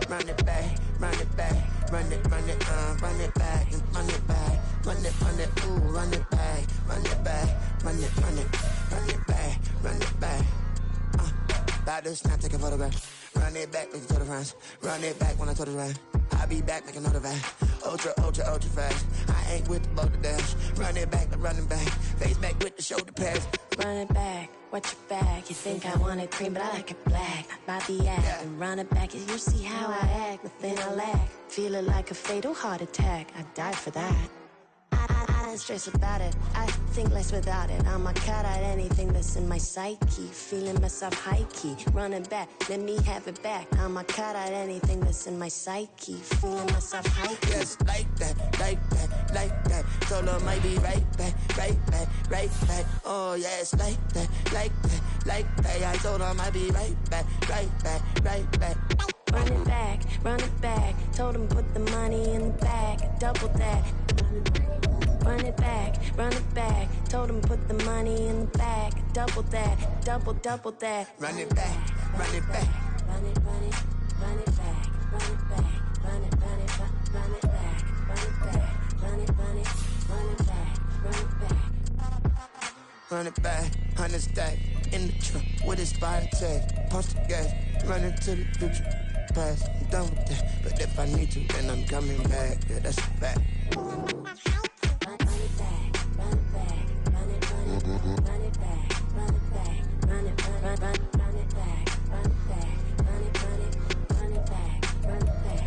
[SPEAKER 5] Run it back, run it back, run it back, and run it back, run it, ooh, run it back, run it back, run it back, run it back. About to snap, take a photograph. Run it back, make it to the friends. Run it back when I told it right. I'll be back, make another van. Ultra fast. I ain't with the boulder dash. Run it back, face back with the shoulder pads.
[SPEAKER 6] Run it back, watch your back. You think I want it cream, but I like it black. By the act, and run it back. As you see how I act, nothing I lack. Feeling like a fatal heart attack. I died for that. I don't stress about it. I think less without it. I'ma cut out anything that's in my psyche. Feeling myself high key. Running back, let me have it back. I'ma cut out anything that's in my psyche. Feeling myself high key.
[SPEAKER 5] Yes, like that. Told her might be right back. Oh yes, like that. I told her might be right back.
[SPEAKER 6] Run it back. Told him put the money in the bag. Double that. Run it back. Told him put the money in the bag. Double that. Double that.
[SPEAKER 5] Run it back.
[SPEAKER 6] Run it back. Run it back. Run it back. Run it back. Run it back. Run it back. Run it back.
[SPEAKER 5] Run it back, 100 stack in the trunk with a spine tag. Punch the gas, running to the future. Past, I'm done with that. But if I need to, then I'm coming back. Yeah, that's a fact.
[SPEAKER 6] Run it back. Run it back. Run it back. Run it back. Run it back. Run it back. Run it back. Run it back. Run it back.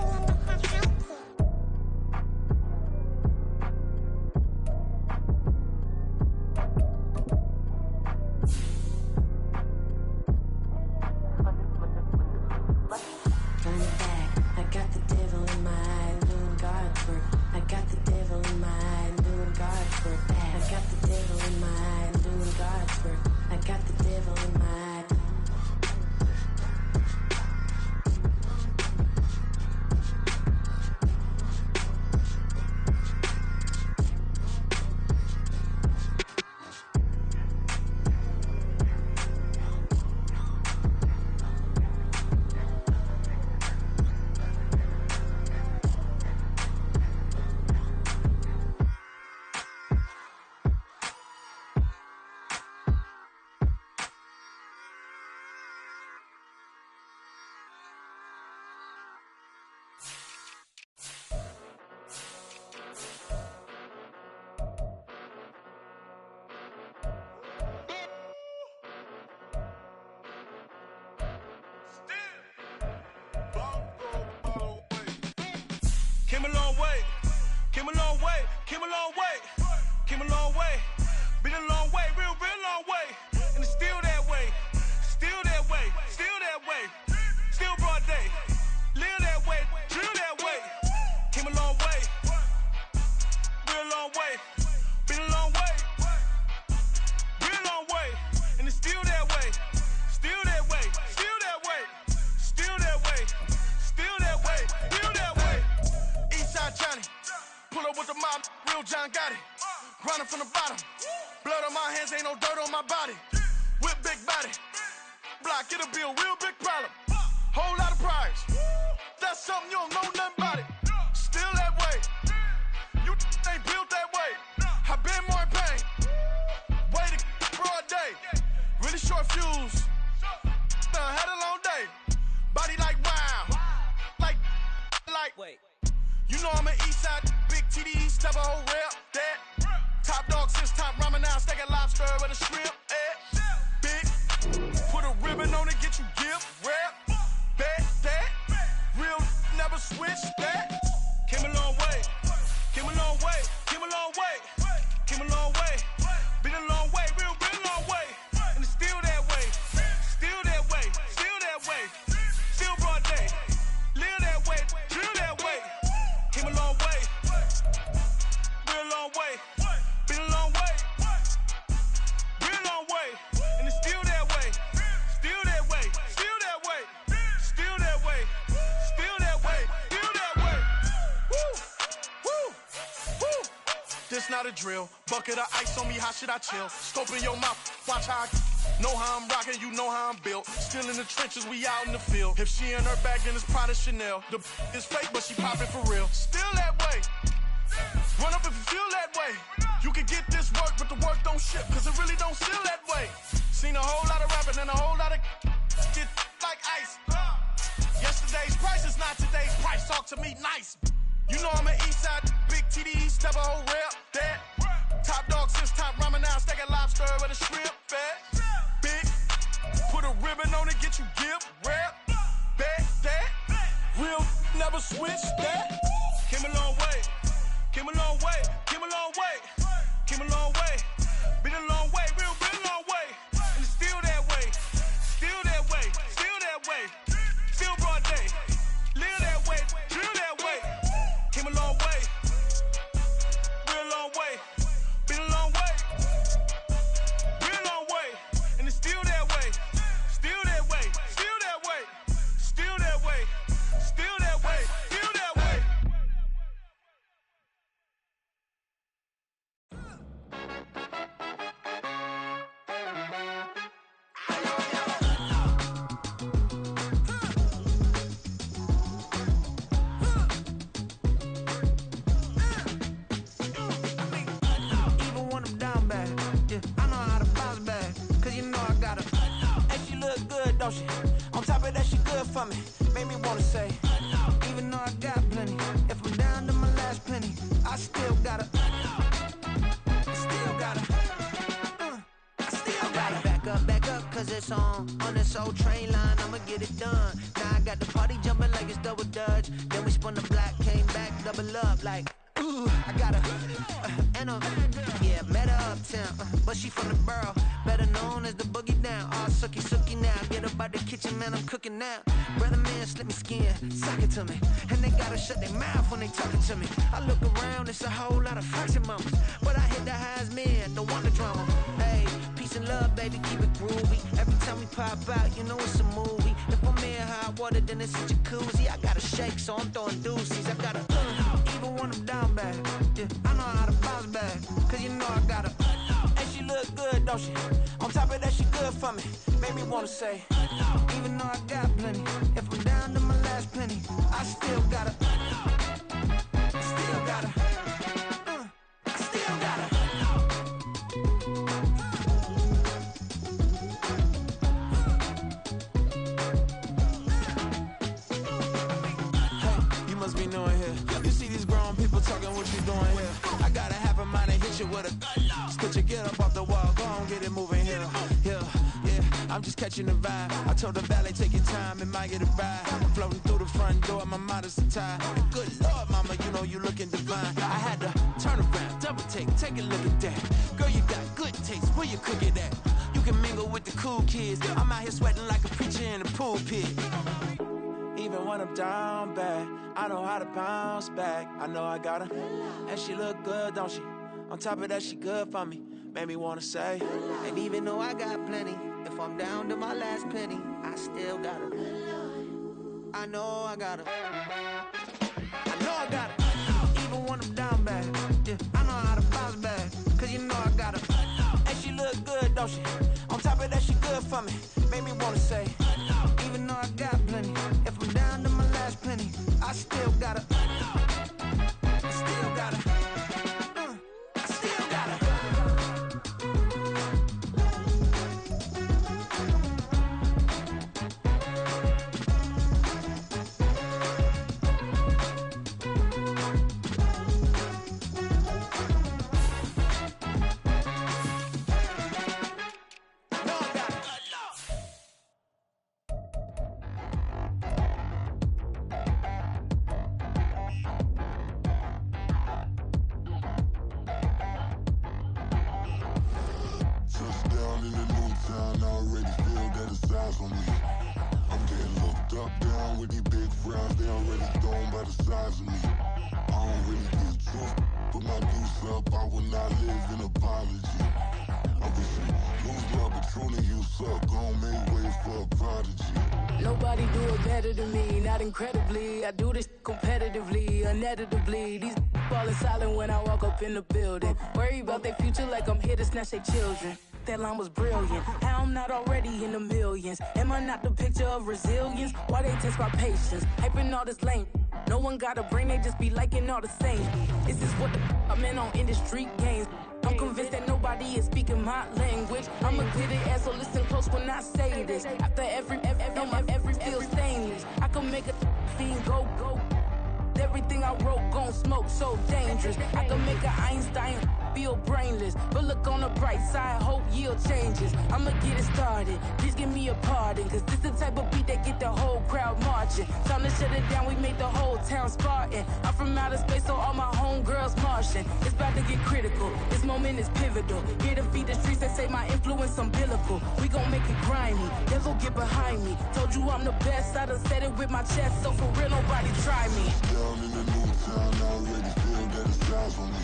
[SPEAKER 7] Came a long way, been a long way, real long way. And it's still that way, still that way, still that way. Still broad day, live that way, drill that way. Came a long way, real long way, been a long way. real John Gotti. Grinding from the bottom. Blood on my hands, ain't no dirt on my body. Whip big body. Block, get a bill, real big problem. Whole lot of priors. That's something you don't know nothing about it. Still that way. You ain't built that way. I been more in pain. Waited broad day. Really short fuse. Had a long day. Body like wow. Like. Wait. You know I'm an east side, big TDE, step a whole rep. That. Top dog since top ramen now, steak a lobster with a shrimp. Big. Put a ribbon on it, get you gift. Rap. Bet that. Real never switch that. Came a long way. Came a long way. Came a long way. Came a long way. Been a long way. Real long way. And it's still that way. Still that way. Still that way. Still broad day. Live that way. Drill that way. Came a long way. Real long way. Been a long way. Real long way. And it's still that way. Still that way. Still that way. Still that way. Still that way. Still that way. Woo. Woo. Woo. This not a drill. Bucket of ice on me, how should I chill? Scope in your mouth, watch how I know how I'm rocking, you know how I'm built. Still in the trenches, we out in the field. If she in her bag, then it's Prada Chanel. The is fake, but she popping for real. Still that way. Run up if you feel that way. You can get this work, but the work don't ship, cause it really don't feel that way. Seen a whole lot of rapping and a whole lot of get like ice. Yesterday's price is not today's price. Talk to me nice. You know I'm an east side, big TDE, step a whole rep. That. Top dog since top ramen now, steak a lobster with a shrimp. Fat. Big. Put a ribbon on it, get you gift. Rap. Bet that. Real never switch that. Came a long way. Came a long way. Came a long way. Came a long way. Been a long way. Real been a long way. And it's still that way. Still that way. Still that way. Still broad day. Live that way. Drill that way. Came a long way. Real long way. Been a long way. Real long way. And it's still that way. Still that way. Still that way. Still that way. Still that way. Still that way.
[SPEAKER 5] Even when I'm down bad, yeah, I know how to bounce back. Cause you know I got her. And she look good, don't she? On top of that, she good for me. Made me wanna say, even though I got plenty, if I'm down to my last penny, I still got her. Still got her. I still got her. Back up, cause it's on this old train line, I'ma get it done. Now I got the party jumping like it's double dutch. Then we spun the block, came back, double up like, ooh, I got her. And yeah, met her uptown, but she from the borough, better known as the boogie down. All sucky now, get up out the kitchen, man, I'm cooking now. Brother man, slip me skin, suck it to me. And they gotta shut their mouth when they talking to me. I look around, it's a whole lot of fraction mamas, but I hit the highs, man, don't want the drama. Hey, peace and love, baby, keep it groovy. Every time we pop out, you know it's a movie. If I'm in hot water, then it's a jacuzzi. I gotta shake, so I'm throwing deuces. I gotta, even when I'm down bad, yeah, I know how to bounce back. Cause you know I got her. And she look good, don't she? On top of that, she good for me. Made me wanna say, even though I got plenty, if I'm down to my last penny, I still got her. Still got her. I still got her. Hey, you must be knowing here. You see these grown people talking, what you doing here? I got a half a mind and hit you with a spit you, get up off the wall, go on, get it moving here. Yeah, I'm just catching the vibe. I told the valet, take your time, it might get a ride. I'm floating through the front door, my mind is a tie. Good Lord, mama, you know you looking divine. I had to turn around, double take a look at that. Girl, you got good taste, where you cook it at? You can mingle with the cool kids. I'm out here sweating like a preacher in a pulpit. Even when I'm down bad, I know how to bounce back. I know I got her, and she look good, don't she? On top of that, she good for me. Made me wanna say, and even though I got plenty, if I'm down to my last penny, I still got her. I know I got her. I know I got her. Even when I'm down bad, yeah, I know don't she? On top of that, she good for me. Made me wanna say, even though I got plenty, if I'm down to my last penny, I still gotta. I still gotta. I still gotta.
[SPEAKER 8] Touchdown in the new town, I already feel that it's eyes on me. I'm getting looked up, down with these big frowns, they already thrown by the size of me. I don't really get truth, put my deuce up, I will not live in apology. I wish you lose love, but truly you suck, gon' make way for a prodigy.
[SPEAKER 9] Nobody do it better than me, not incredibly. I do this competitively, uneditably. These falling silent when I walk up in the building. Worry about their future like I'm here to snatch their children. That line was brilliant. How I'm not already in the millions? Am I not the picture of resilience? Why they test my patience? Hyping all this lame. No one got a brain, they just be liking all the same. This is what the I'm in on industry games. I'm convinced that nobody is speaking my language. I'm a good ass, so listen close when I say this. After every feel stainless. I can make a fiend go. Everything I wrote gon' smoke, so dangerous. I can make an Einstein feel brainless, but look on the bright side, hope yield changes. I'ma get it started, please give me a pardon, cause this the type of beat that get the whole crowd marching. Time to shut it down, we made the whole town Spartan. I'm from outer space, so all my homegirls Martian. It's about to get critical, this moment is pivotal. Here to feed the streets, they say my influence umbilical. We gon' make it grimy, devil get behind me. Told you I'm the best, I done said it with my chest, so for real nobody try me.
[SPEAKER 8] Down in the new town, I already feel that it's eyes on me.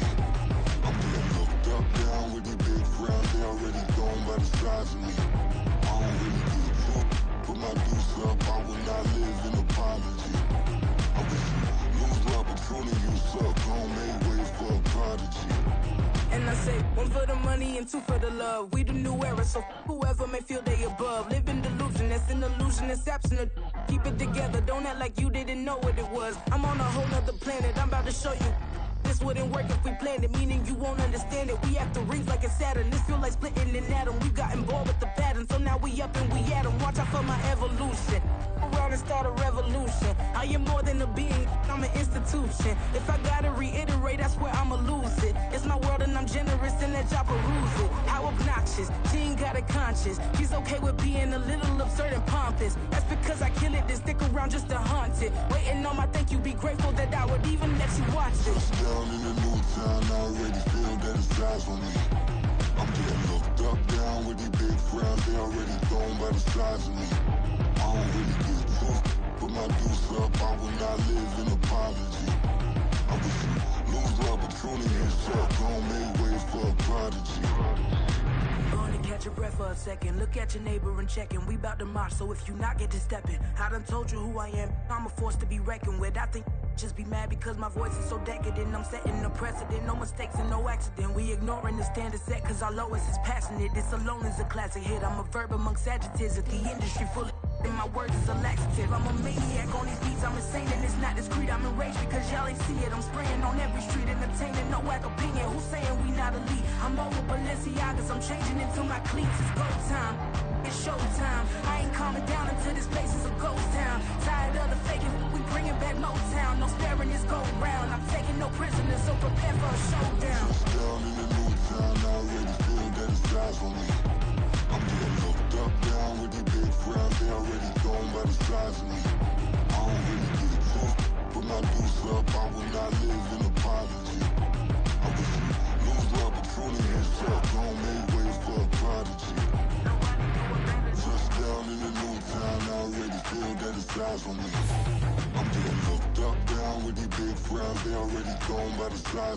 [SPEAKER 8] I'm getting looked up, down with these big frowns, they already thrown by the size of me. I don't really get truth, put my deuce up, I will not live in apology. I wish you lose love, but truly you suck, gon' make way for a prodigy.
[SPEAKER 9] And I say, one for the money and two for the love. We the new era, so whoever may feel they above. Live in delusion, that's an illusion, it's absent. Keep it together, don't act like you didn't know what it was. I'm on a whole nother planet, I'm about to show you. This wouldn't work if we planned it, meaning you won't understand it. We have to rings like a Saturn, this feel like splitting an atom. We got involved with the pattern, so now we up and we at 'em. Watch out for my evolution, around and start a revolution. I am more than a being, I'm an institution. If I gotta reiterate, that's where I'ma lose it. It's my world and I'm generous and that y'all peruse it. How obnoxious, she ain't got a conscience. She's okay with being a little absurd and pompous. That's because I kill it, then stick around just to haunt it. Waiting on my thank you, be grateful that I would even let you watch it.
[SPEAKER 8] Down in the new town, I already feel that it's eyes on me. I'm getting looked up, down with these big frowns, they already thrown by the size of me. I don't really get truth, put my deuce up, I will not live in apology. I wish you lose love, but truly you suck, gon' make way for a prodigy.
[SPEAKER 9] Gonna catch your breath for a second. Look at your neighbor and check in. We bout to march, so if you not get to stepping. I done told you who I am. I'm a force to be reckoned with. I think just be mad because my voice is so decadent. I'm setting a precedent. No mistakes and no accident. We ignoring the standard set cause our lowest is passionate. This alone is a classic hit. I'm a verb amongst adjectives. If the industry full of and my words is a laxative. I'm a maniac on these beats, I'm insane and it's not discreet. I'm enraged because y'all ain't see it. I'm spraying on every street, entertaining, no whack opinion. Who's saying we not elite? I'm over Balenciagas, I'm changing into my cleats. It's go time, it's show time. I ain't calming down until this place is a ghost town. Tired of the faking, we bringing back Motown. No sparing this go round. I'm taking no prisoners, so prepare for a showdown.
[SPEAKER 8] Down in the new town, I already feel that it's eyes on me. I'm getting looked up, down with these big frowns, they already thrown by the size of me. I don't really get truth, put my deuce up, I will not live in apology. I wish you lose love, but truly you suck, gon' make way for a prodigy. Touchdown in the new town, I already feel that it's eyes on me. I'm getting looked up, down with these big frowns, they already thrown by the size.